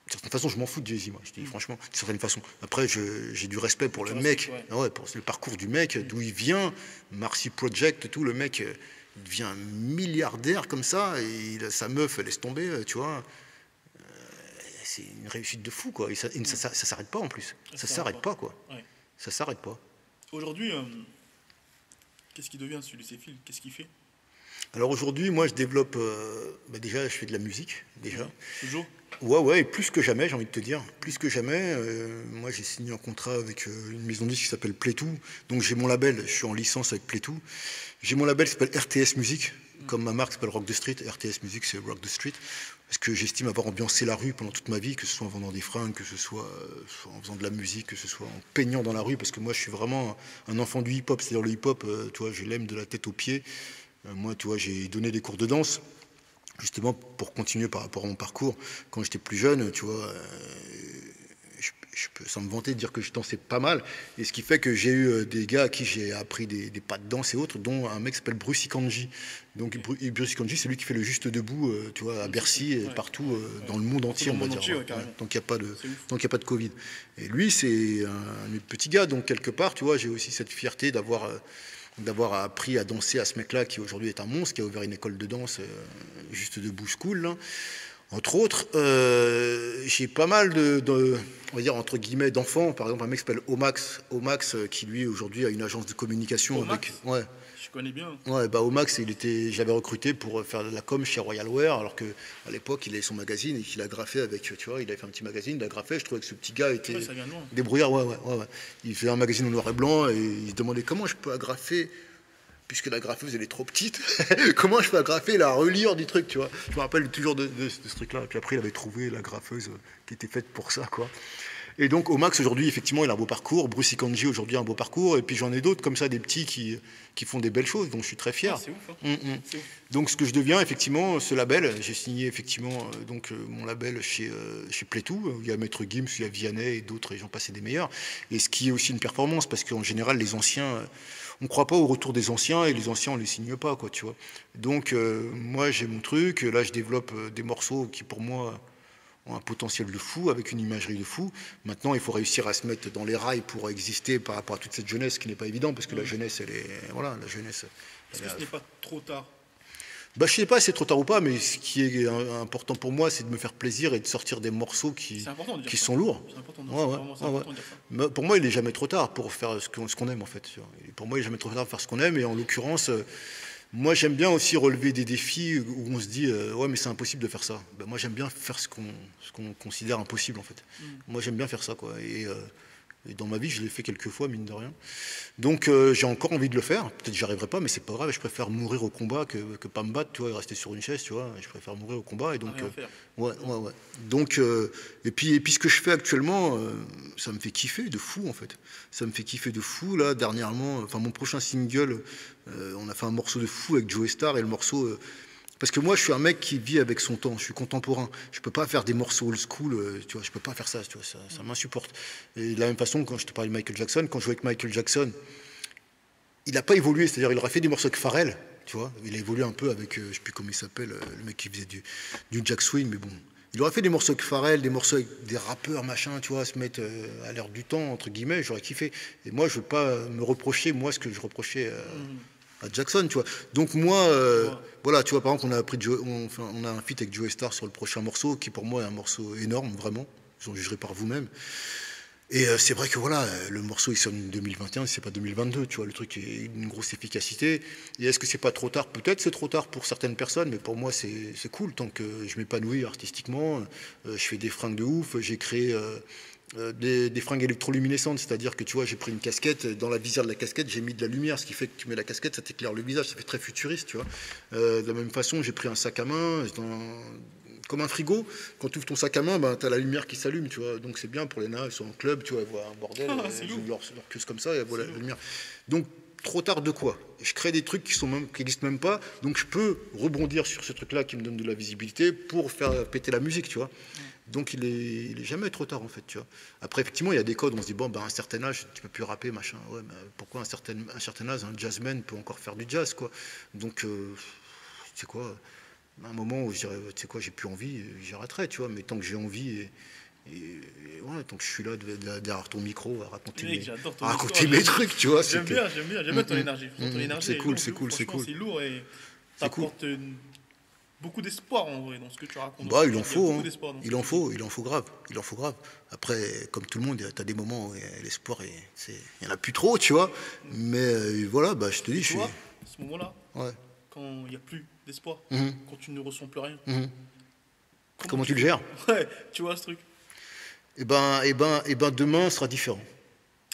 certaine façon, je m'en fous de Jay-Z, moi, je dis franchement, d'une certaine façon. Après, j'ai du respect pour le mec, respectes, ouais, pour le parcours du mec, d'où il vient, Marcy Project, tout, le mec, il devient milliardaire comme ça, et sa meuf, elle laisse tomber, tu vois. C'est une réussite de fou, quoi. Et ça s'arrête pas en plus. Ça s'arrête pas, quoi. Ouais. Ça s'arrête pas. Aujourd'hui, qu'est-ce qui devient celui de ces fils? Qu'est-ce qu'il fait? Alors aujourd'hui, moi, je développe. Déjà, je fais de la musique, déjà. Toujours? Ouais, et plus que jamais, j'ai envie de te dire. Plus que jamais. Moi, j'ai signé un contrat avec une maison de disques qui s'appelle Playtoo. Donc, j'ai mon label. Je suis en licence avec Playtoo. J'ai mon label qui s'appelle RTS Music. Comme ma marque s'appelle Rock the Street. RTS Music, c'est Rock the Street. Parce que j'estime avoir ambiancé la rue pendant toute ma vie, que ce soit en vendant des fringues, que ce soit en faisant de la musique, que ce soit en peignant dans la rue. Parce que moi, je suis vraiment un enfant du hip-hop. C'est-à-dire le hip-hop, tu vois, je l'aime de la tête aux pieds. Moi, tu vois, j'ai donné des cours de danse. Justement, pour continuer par rapport à mon parcours, quand j'étais plus jeune, tu vois, je peux sans me vanter de dire que je dansais pas mal. Et ce qui fait que j'ai eu des gars à qui j'ai appris des pas de danse et autres, dont un mec qui s'appelle Bruce Ikanji. Donc Bruce Ikanji, c'est lui qui fait le juste debout, tu vois, à Bercy et partout dans le monde entier, on va dire. Tant qu'il n'y a pas de Covid. Et lui, c'est un petit gars, donc quelque part, tu vois, j'ai aussi cette fierté d'avoir appris à danser à ce mec-là qui aujourd'hui est un monstre, qui a ouvert une école de danse juste debout school, là. Entre autres, j'ai pas mal on va dire entre guillemets d'enfants. Par exemple, un mec qui s'appelle Omax, qui lui aujourd'hui a une agence de communication. Omax, ouais. Je connais bien. Ouais, bah Omax, j'avais recruté pour faire de la com chez Royal Wear, alors que à l'époque il avait son magazine et qu'il a graffé avec, tu vois, il avait fait un petit magazine, il a graffé. Je trouvais que ce petit gars était débrouillard. Ouais. Il fait un magazine en noir et blanc et il se demandait comment je peux agrafer. Puisque la graffeuse elle est trop petite, comment je peux agrafer la reliure du truc, tu vois. Je me rappelle toujours de ce truc-là. Puis après, il avait trouvé la graffeuse qui était faite pour ça, quoi. Et donc au max aujourd'hui, effectivement, il a un beau parcours. Bruce Ikanji aujourd'hui a un beau parcours. Et puis j'en ai d'autres comme ça, des petits qui font des belles choses. Donc je suis très fier. C'est ouf, hein. C'est ouf. Donc ce que je deviens, effectivement, ce label, j'ai signé effectivement mon label chez Playtoo. Il y a Maître Gims, il y a Vianney et d'autres, et j'en passais des meilleurs. Et ce qui est aussi une performance, parce qu'en général, les anciens, on ne croit pas au retour des anciens, et les anciens, on ne les signe pas, quoi, tu vois. Donc moi, j'ai mon truc. Là, je développe des morceaux qui, pour moi, ont un potentiel de fou, avec une imagerie de fou. Maintenant, il faut réussir à se mettre dans les rails pour exister par rapport à toute cette jeunesse, ce qui n'est pas évident, parce que la jeunesse, elle est... Voilà, la jeunesse... Est-ce que ce n'est pas trop tard? Bah, je sais pas si c'est trop tard ou pas, mais ce qui est important pour moi, c'est de me faire plaisir et de sortir des morceaux qui sont lourds. C'est important de dire ça. Pour moi, il n'est jamais trop tard pour faire ce qu'on aime, en fait. Et pour moi, il n'est jamais trop tard pour faire ce qu'on aime. Et en l'occurrence, moi, j'aime bien aussi relever des défis où on se dit ouais, mais c'est impossible de faire ça. Ben, moi, j'aime bien faire ce qu'on considère impossible, en fait. Moi, j'aime bien faire ça, quoi. Et dans ma vie, je l'ai fait quelques fois, mine de rien. Donc, j'ai encore envie de le faire. Peut-être que j'y arriverai pas, mais c'est pas grave. Je préfère mourir au combat que pas me battre, tu vois, et rester sur une chaise, tu vois. Je préfère mourir au combat. Et donc, ouais. Donc, et puis, ce que je fais actuellement, ça me fait kiffer de fou, en fait. Ça me fait kiffer de fou. Là, dernièrement, enfin, mon prochain single, on a fait un morceau de fou avec Joey Star, et le morceau. Parce que moi, je suis un mec qui vit avec son temps, je suis contemporain. Je ne peux pas faire des morceaux old school, tu vois, je ne peux pas faire ça, tu vois, ça m'insupporte. Et de la même façon, quand je te parlais de Michael Jackson, quand je jouais avec Michael Jackson, il n'a pas évolué, c'est-à-dire il aurait fait des morceaux avec Pharrell, tu vois, il a évolué un peu avec, je ne sais plus comment il s'appelle, le mec qui faisait du Jack Swing, mais bon. Il aurait fait des morceaux avec Pharrell, des morceaux avec des rappeurs, machin, tu vois, se mettre à l'heure du temps, entre guillemets, j'aurais kiffé. Et moi, je ne veux pas me reprocher, moi, ce que je reprochais à Jackson, tu vois. Donc moi, voilà, tu vois, par exemple, on a un feat avec Joey Star sur le prochain morceau, qui pour moi est un morceau énorme, vraiment. Vous en jugerez par vous-même. Et c'est vrai que voilà, le morceau il sonne 2021, c'est pas 2022, tu vois, le truc est une grosse efficacité. Et est-ce que c'est pas trop tard? Peut-être c'est trop tard pour certaines personnes, mais pour moi c'est cool tant que je m'épanouis artistiquement. Je fais des fringues de ouf, j'ai créé des fringues électroluminescentes, c'est-à-dire que tu vois, j'ai pris une casquette, dans la visière de la casquette, j'ai mis de la lumière, ce qui fait que tu mets la casquette, ça t'éclaire le visage, ça fait très futuriste, tu vois. De la même façon, j'ai pris un sac à main, comme un frigo, quand tu ouvres ton sac à main, ben, tu as la lumière qui s'allume, tu vois. Donc c'est bien pour les nains, ils sont en club, tu vois, ils voient un bordel, ils ouvrent leur cuisse comme ça, et voilà la lumière. Donc trop tard de quoi? Je crée des trucs qui n'existent même pas, donc je peux rebondir sur ce truc-là qui me donne de la visibilité pour faire péter la musique, tu vois. Donc il est jamais trop tard en fait, tu vois. Après effectivement il y a des codes, on se dit bon ben à un certain âge tu peux plus rapper machin, ouais mais pourquoi à un certain âge un jazzman peut encore faire du jazz quoi. Donc tu sais quoi, à un moment où je dirais tu sais quoi j'ai plus envie, j'arrêterai tu vois, mais tant que j'ai envie et ouais, tant que je suis là derrière ton micro à raconter mes trucs, tu vois. J'aime bien ton énergie. C'est cool. C'est lourd et ça apporte beaucoup d'espoir en vrai dans ce que tu racontes. Bah, il en faut, hein. Il en faut grave. Après, comme tout le monde, tu as des moments où l'espoir, il n'y en a plus trop, tu vois. Mais voilà, bah, je te dis, tu vois, à ce moment-là, quand il n'y a plus d'espoir, quand tu ne ressens plus rien, comment tu le gères? Ouais, tu vois ce truc. Eh ben, demain sera différent.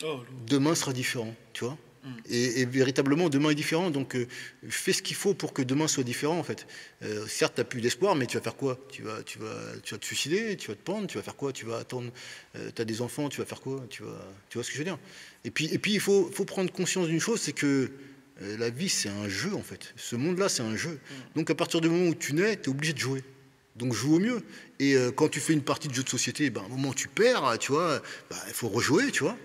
Oh, demain sera différent, tu vois. Et véritablement, demain est différent. Donc, fais ce qu'il faut pour que demain soit différent, en fait. Certes, tu n'as plus d'espoir, mais tu vas faire quoi? Tu vas te suicider, tu vas te pendre, tu vas faire quoi? Tu vas attendre. Tu as des enfants, tu vas faire quoi? Tu vois ce que je veux dire? Et puis il faut prendre conscience d'une chose, c'est que la vie, c'est un jeu, en fait. Ce monde-là, c'est un jeu. Donc, à partir du moment où tu nais, tu es obligé de jouer. Donc joue au mieux. Et quand tu fais une partie de jeu de société, ben, à un moment tu perds, tu vois, ben, il faut rejouer, tu vois.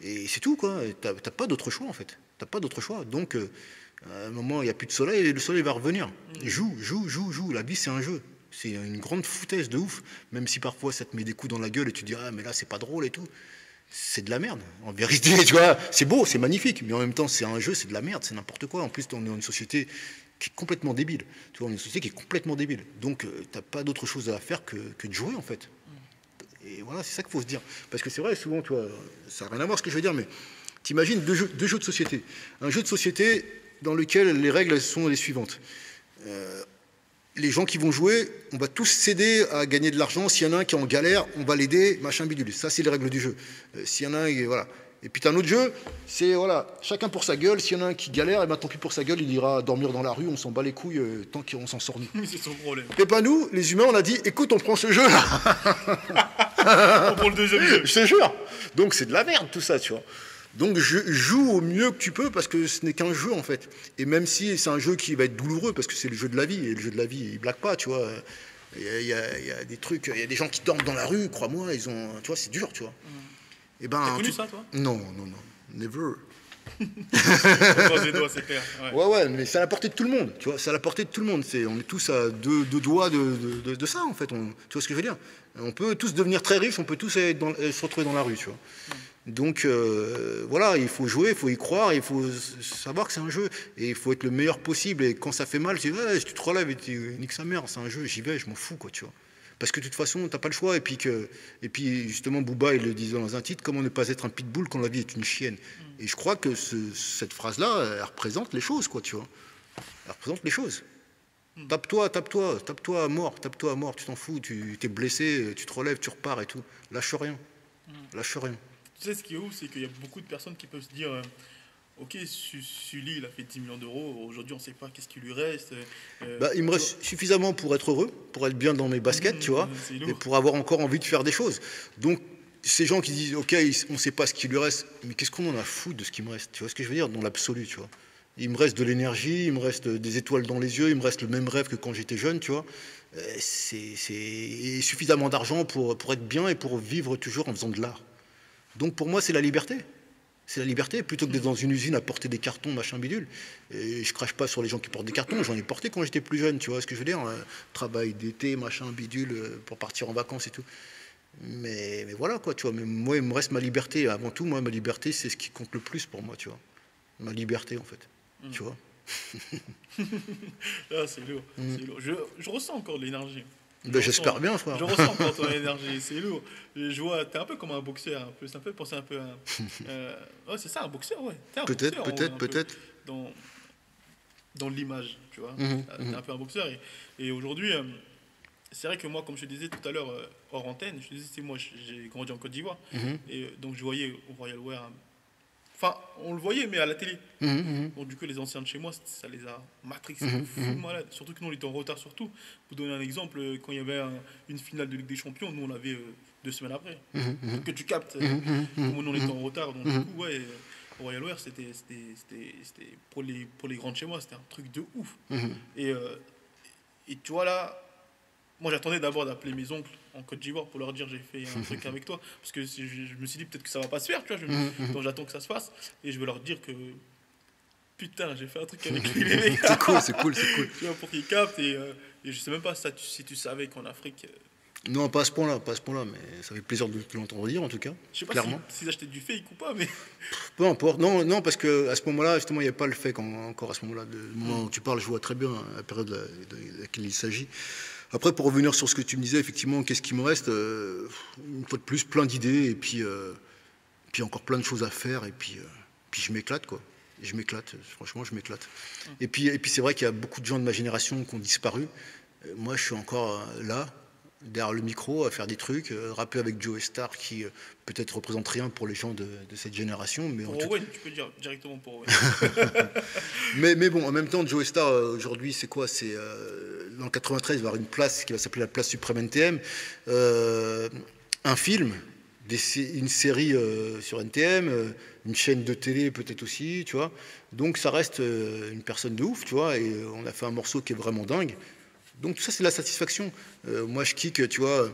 Et c'est tout, quoi. T'as pas d'autre choix, en fait. T'as pas d'autre choix. Donc, à un moment, il n'y a plus de soleil et le soleil va revenir. Joue. La vie, c'est un jeu. C'est une grande foutaise de ouf. Même si parfois, ça te met des coups dans la gueule et tu te dis, ah, mais là, c'est pas drôle et tout. C'est de la merde. En vérité, tu vois, c'est beau, c'est magnifique. Mais en même temps, c'est un jeu, c'est de la merde, c'est n'importe quoi. En plus, on est dans une société qui est complètement débile. Tu vois, on est une société qui est complètement débile. Donc, t'as pas d'autre chose à faire que de jouer, en fait. Et voilà, c'est ça qu'il faut se dire. Parce que c'est vrai, souvent, tu vois, ça n'a rien à voir ce que je veux dire, mais t'imagines deux jeux de société. Un jeu de société dans lequel les règles sont les suivantes. Les gens qui vont jouer, on va tous s'aider à gagner de l'argent. S'il y en a un qui est en galère, on va l'aider, machin bidule. Ça, c'est les règles du jeu. S'il y en a un, voilà. Et puis t'as un autre jeu, c'est voilà, chacun pour sa gueule. S'il y en a un qui galère, et ben tant pis pour sa gueule, il ira dormir dans la rue, on s'en bat les couilles tant qu'on s'en sort nous. C'est son problème. Et ben nous, les humains, on a dit, écoute, on prend ce jeu là. On prend le deuxième jeu. Je te jure. Donc c'est de la merde tout ça, tu vois. Donc joue au mieux que tu peux parce que ce n'est qu'un jeu en fait. Et même si c'est un jeu qui va être douloureux parce que c'est le jeu de la vie, et le jeu de la vie, il blague pas, tu vois. Il y a des trucs, il y a des gens qui dorment dans la rue, crois-moi, tu vois, c'est dur, tu vois. Et ben, T'as connu ça, toi? Non, never. Des doigts, c'est clair. Ouais, mais c'est à la portée de tout le monde, tu vois, c'est à la portée de tout le monde. On est tous à deux doigts de ça, en fait. Tu vois ce que je veux dire? On peut tous devenir très riches, on peut tous se retrouver dans la rue, tu vois. Donc, voilà, il faut jouer, il faut y croire, il faut savoir que c'est un jeu. Et il faut être le meilleur possible. Et quand ça fait mal, tu dis, ouais, tu te relèves et tu niques sa mère, c'est un jeu, j'y vais, je m'en fous, quoi, tu vois. Parce que de toute façon, t'as pas le choix. Et puis justement, Booba, il le disait dans un titre, comment ne pas être un pitbull quand la vie est une chienne. Et je crois que cette phrase-là, elle représente les choses, quoi, tu vois. Elle représente les choses. Tape-toi à mort, tu t'en fous, tu t'es blessé, tu te relèves, tu repars et tout. Lâche rien. Lâche rien. Tu sais, ce qui est ouf, c'est qu'il y a beaucoup de personnes qui peuvent se dire ok, Sully, il a fait 10 millions d'euros, aujourd'hui, on ne sait pas qu'est-ce qui lui reste. Il me reste suffisamment pour être heureux, pour être bien dans mes baskets, tu vois, et pour avoir encore envie de faire des choses. Donc, ces gens qui disent, ok, on ne sait pas ce qui lui reste, mais qu'est-ce qu'on en a foutu de ce qui me reste? Tu vois ce que je veux dire? Dans l'absolu, tu vois. Il me reste de l'énergie, il me reste des étoiles dans les yeux, il me reste le même rêve que quand j'étais jeune, tu vois. C'est suffisamment d'argent pour être bien et pour vivre toujours en faisant de l'art. Donc, pour moi, c'est la liberté. C'est la liberté, plutôt que d'être dans une usine à porter des cartons, machin bidule. Et je crache pas sur les gens qui portent des cartons, j'en ai porté quand j'étais plus jeune, tu vois ce que je veux dire, travail d'été, machin bidule, pour partir en vacances et tout. Mais voilà quoi, tu vois, mais moi il me reste ma liberté, avant tout, moi ma liberté c'est ce qui compte le plus pour moi, tu vois. Ma liberté en fait, tu vois. Ah, c'est lourd, c'est lourd. Je ressens encore de l'énergie. J'espère bien, frère. Je ressens encore ton énergie, c'est lourd. Je vois, t'es un peu comme un boxeur, un peu. Ça me fait penser un peu à. Ouais, c'est ça, un boxeur, ouais. Peut-être. Dans l'image, tu vois. T'es un peu un boxeur. Et aujourd'hui, c'est vrai que moi, comme je te disais tout à l'heure, hors antenne, je te disais, moi, j'ai grandi en Côte d'Ivoire. Et donc, je voyais au Royal Wear. Enfin, on le voyait, mais à la télé. Donc, du coup, les anciens de chez moi, ça les a matrixés de fou malade. Surtout que nous, on était en retard sur tout. Pour donner un exemple, quand il y avait une finale de Ligue des Champions, nous, on l'avait 2 semaines après. Donc, que tu captes comment nous, on était en retard. Donc, du coup, ouais, au Royal Wear, c'était pour les grands de chez moi, c'était un truc de ouf. Et tu vois, là, moi, j'attendais d'abord d'appeler mes oncles en Côte d'Ivoire pour leur dire j'ai fait un truc avec toi. Parce que je me suis dit peut-être que ça va pas se faire, tu vois. Donc j'attends que ça se fasse. Et je vais leur dire que putain, j'ai fait un truc avec lui, les gars. C'est cool. Tu vois, pour qu'ils captent. Et je sais même pas si tu savais qu'en Afrique. Non, pas à ce point-là, mais ça fait plaisir de l'entendre dire en tout cas. Je sais pas clairement. s'ils achetaient du fake ou pas, mais. Peu importe. Non, parce qu'à ce moment-là, justement, il n'y avait pas le fake encore à ce moment-là. Le moment où tu parles, je vois très bien la période de laquelle il s'agit. Après, pour revenir sur ce que tu me disais, effectivement, qu'est-ce qui me reste? Une fois de plus, plein d'idées, et puis encore plein de choses à faire, et puis je m'éclate, quoi. Et je m'éclate, franchement, je m'éclate. Et puis c'est vrai qu'il y a beaucoup de gens de ma génération qui ont disparu. Moi, je suis encore là, derrière le micro, à faire des trucs, rapper avec Joe Star, qui peut-être représente rien pour les gens de cette génération. Mais pour Owen, tu peux dire directement pour Owen. mais bon, en même temps, Joe Star, aujourd'hui, c'est quoi? C'est dans le 93, il va y avoir une place qui va s'appeler la place Suprême NTM, un film, une série sur NTM, une chaîne de télé peut-être aussi, tu vois. Donc ça reste une personne de ouf, tu vois, et on a fait un morceau qui est vraiment dingue. Donc tout ça, c'est la satisfaction. Moi, je kick, tu vois,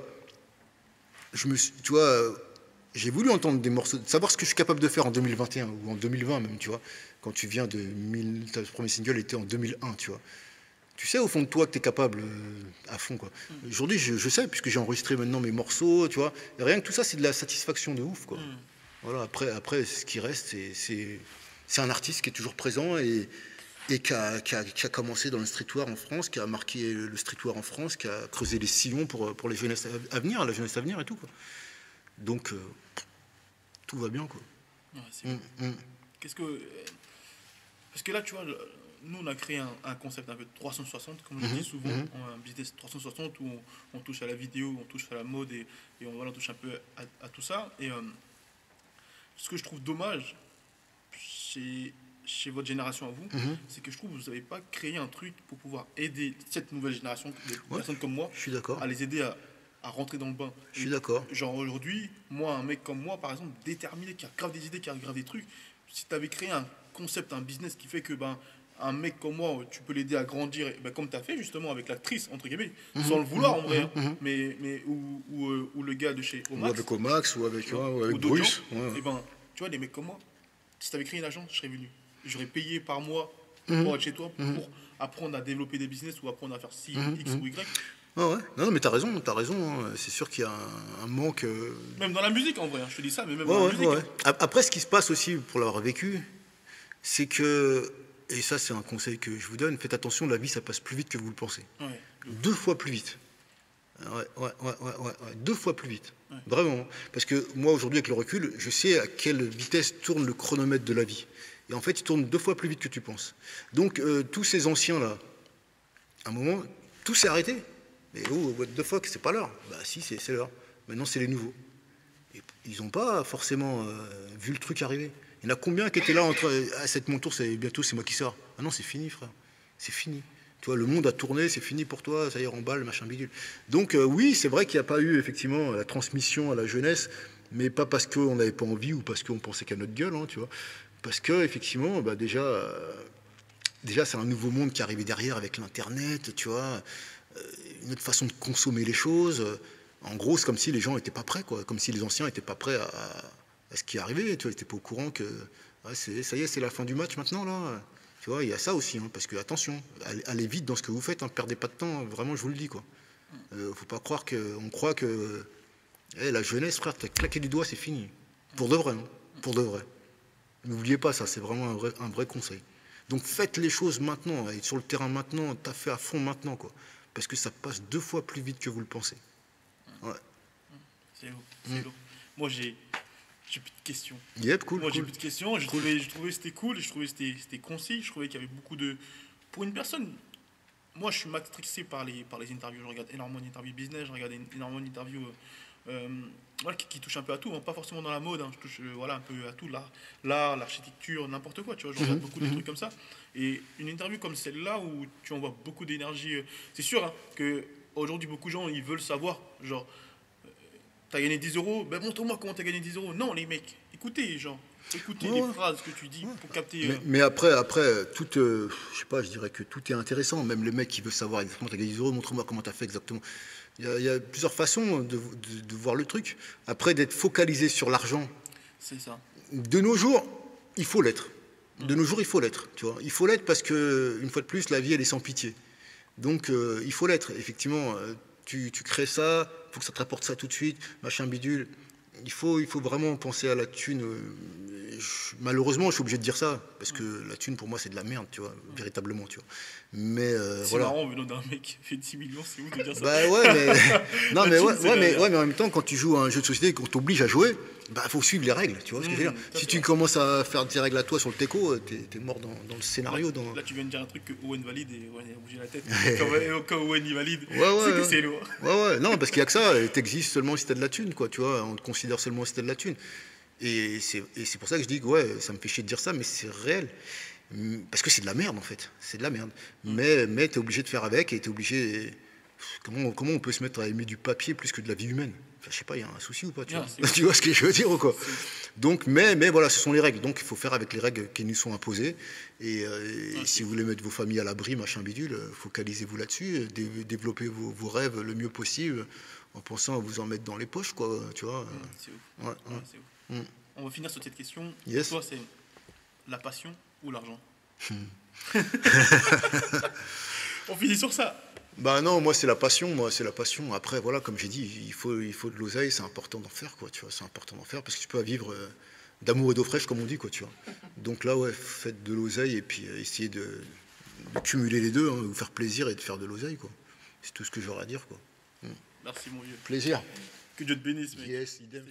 j'ai voulu entendre des morceaux, savoir ce que je suis capable de faire en 2021 ou en 2020 même, tu vois. Quand tu viens ta premier single était en 2001, tu vois. Tu sais au fond de toi que tu es capable à fond, quoi. Aujourd'hui, je sais, puisque j'ai enregistré maintenant mes morceaux, tu vois. Et rien que tout ça, c'est de la satisfaction de ouf, quoi. Voilà, après, ce qui reste, c'est un artiste qui est toujours présent et qui a commencé dans le streetwear en France, qui a marqué le streetwear en France, qui a creusé les sillons pour les jeunesses à venir, la jeunesse à venir et tout, quoi. Donc, tout va bien, quoi. Ouais, Qu'est-ce que... Parce que là, tu vois, nous, on a créé un concept un peu 360, comme je dis souvent, un business 360 où on touche à la vidéo, on touche à la mode et on touche un peu à tout ça. Et ce que je trouve dommage chez votre génération à vous, c'est que je trouve que vous n'avez pas créé un truc pour pouvoir aider cette nouvelle génération, des personnes comme moi, je suis d'accord. à les aider à rentrer dans le bain. Je suis d'accord. Genre aujourd'hui, moi, un mec comme moi, par exemple, déterminé, qui a grave des idées, qui a grave des trucs, si tu avais créé un concept, un business qui fait que un mec comme moi, tu peux l'aider à grandir, comme tu as fait justement avec l'actrice, entre guillemets, sans le vouloir en vrai, ou le gars de chez Omax. Ou avec Omax, ou avec ou Bruce. Et tu vois, des mecs comme moi, si tu avais créé une agence, je serais venu. J'aurais payé par mois pour être chez toi, pour apprendre à développer des business ou apprendre à faire X ou Y. Ah ouais. Non, mais t'as raison. Hein. C'est sûr qu'il y a un manque. Même dans la musique, en vrai, je te dis ça, mais même dans la musique. Après, ce qui se passe aussi, pour l'avoir vécu, c'est que, et ça c'est un conseil que je vous donne, faites attention, la vie ça passe plus vite que vous le pensez. Ouais. 2 fois plus vite. Ouais. 2 fois plus vite. Ouais. Vraiment. Parce que moi aujourd'hui, avec le recul, je sais à quelle vitesse tourne le chronomètre de la vie. Et en fait, il tourne 2 fois plus vite que tu penses. Donc, tous ces anciens-là, à un moment, tout s'est arrêté. Mais what the fuck, c'est pas l'heure. Bah si, c'est l'heure. Maintenant, c'est les nouveaux. Et ils n'ont pas forcément vu le truc arriver. Il y en a combien qui étaient là entre c'est mon tour, bientôt c'est moi qui sors. Ah non, c'est fini, frère. C'est fini. Tu vois, le monde a tourné, c'est fini pour toi, ça y est, remballe, machin bidule. Donc, oui, c'est vrai qu'il n'y a pas eu, effectivement, la transmission à la jeunesse, mais pas parce qu'on n'avait pas envie ou parce qu'on pensait qu'à notre gueule, hein, tu vois. Parce que effectivement, déjà c'est un nouveau monde qui arrivait derrière avec l'internet, tu vois, une autre façon de consommer les choses. En gros, c'est comme si les gens n'étaient pas prêts, quoi, comme si les anciens n'étaient pas prêts à ce qui arrivait, tu vois, ils n'étaient pas au courant que ça y est, c'est la fin du match maintenant là. Tu vois, il y a ça aussi, hein, parce que attention, allez vite dans ce que vous faites, hein, perdez pas de temps, vraiment, je vous le dis, quoi. Faut pas croire on croit que la jeunesse, frère, t'as claqué du doigt, c'est fini, pour de vrai, hein, pour de vrai. N'oubliez pas ça, c'est vraiment un vrai conseil. Donc faites les choses maintenant, et sur le terrain maintenant, taffez à fond maintenant, quoi. Parce que ça passe 2 fois plus vite que vous le pensez. Ouais. C'est lourd. Moi, j'ai plus de questions. Yep, cool. Moi, j'ai plus de questions. Je trouvais que c'était cool, je trouvais que c'était concis, je trouvais qu'il y avait beaucoup de... Pour une personne, moi, je suis matrixé par les interviews. Je regarde énormément d'interviews business, je regarde énormément d'interviews... qui touche un peu à tout, hein, pas forcément dans la mode, hein, je touche un peu à tout, l'art, l'architecture, n'importe quoi, tu vois, je regarde beaucoup de trucs comme ça. Et une interview comme celle-là où tu envoies beaucoup d'énergie, c'est sûr hein, qu'aujourd'hui beaucoup de gens ils veulent savoir, genre, t'as gagné 10 euros, ben montre-moi comment t'as gagné 10 euros. Non les mecs, écoutez les phrases que tu dis pour capter. Mais après, tout, je sais pas, je dirais que tout est intéressant, même le mec qui veut savoir exactement t'as gagné 10 euros, montre-moi comment t'as fait exactement. Il y a plusieurs façons de voir le truc. Après, d'être focalisé sur l'argent. C'est ça. De nos jours, il faut l'être. De nos jours, il faut l'être. Tu vois, il faut l'être parce que, une fois de plus, la vie, elle est sans pitié. Donc, il faut l'être. Effectivement, tu crées ça, il faut que ça te rapporte ça tout de suite, machin bidule. Il faut vraiment penser à la thune. Malheureusement, je suis obligé de dire ça, parce que la thune, pour moi, c'est de la merde, tu vois, véritablement, tu vois. Mais c'est voilà. marrant, venant d'un mec qui fait 10 millions, c'est ouf de dire ça. Bah ouais, mais... non, mais en même temps, quand tu joues à un jeu de société, qu'on t'oblige à jouer, bah faut suivre les règles, tu vois ce que je veux dire. Si tu commences à faire tes règles à toi sur le teco, t'es mort dans le scénario. Là, tu viens de dire un truc que Owen valide et Owen a bougé la tête. Quand Owen y valide, c'est lourd. Ouais, non, parce qu'il y a que ça, t'existes seulement si t'as de la thune, quoi, tu vois, on te considère seulement si t'as de la thune. Et c'est pour ça que je dis que ça me fait chier de dire ça, mais c'est réel. Parce que c'est de la merde en fait, c'est de la merde. Mais t'es obligé de faire avec et t'es obligé. Comment on peut se mettre à aimer du papier plus que de la vie humaine? Enfin, je sais pas, il y a un souci ou pas, tu vois ce que je veux dire ou quoi? Donc, mais voilà, ce sont les règles. Donc il faut faire avec les règles qui nous sont imposées. Et si vous voulez mettre vos familles à l'abri, machin bidule, focalisez-vous là-dessus, développez vos rêves le mieux possible, en pensant à vous en mettre dans les poches, quoi, tu vois. C'est ouf. C'est ouf. On va finir sur cette question. Yes. Toi, c'est la passion ou l'argent? On finit sur ça. Bah non, moi c'est la passion, Après, voilà, comme j'ai dit, il faut de l'oseille, c'est important d'en faire, quoi, tu vois, c'est important d'en faire, parce que tu peux pas vivre d'amour et d'eau fraîche, comme on dit, quoi, tu vois. Donc là, faites de l'oseille et puis essayez de cumuler les deux, hein, vous faire plaisir et de faire de l'oseille, quoi. C'est tout ce que j'aurais à dire, quoi. Merci, mon vieux. Plaisir. Que Dieu te bénisse, mec. Yes, idem.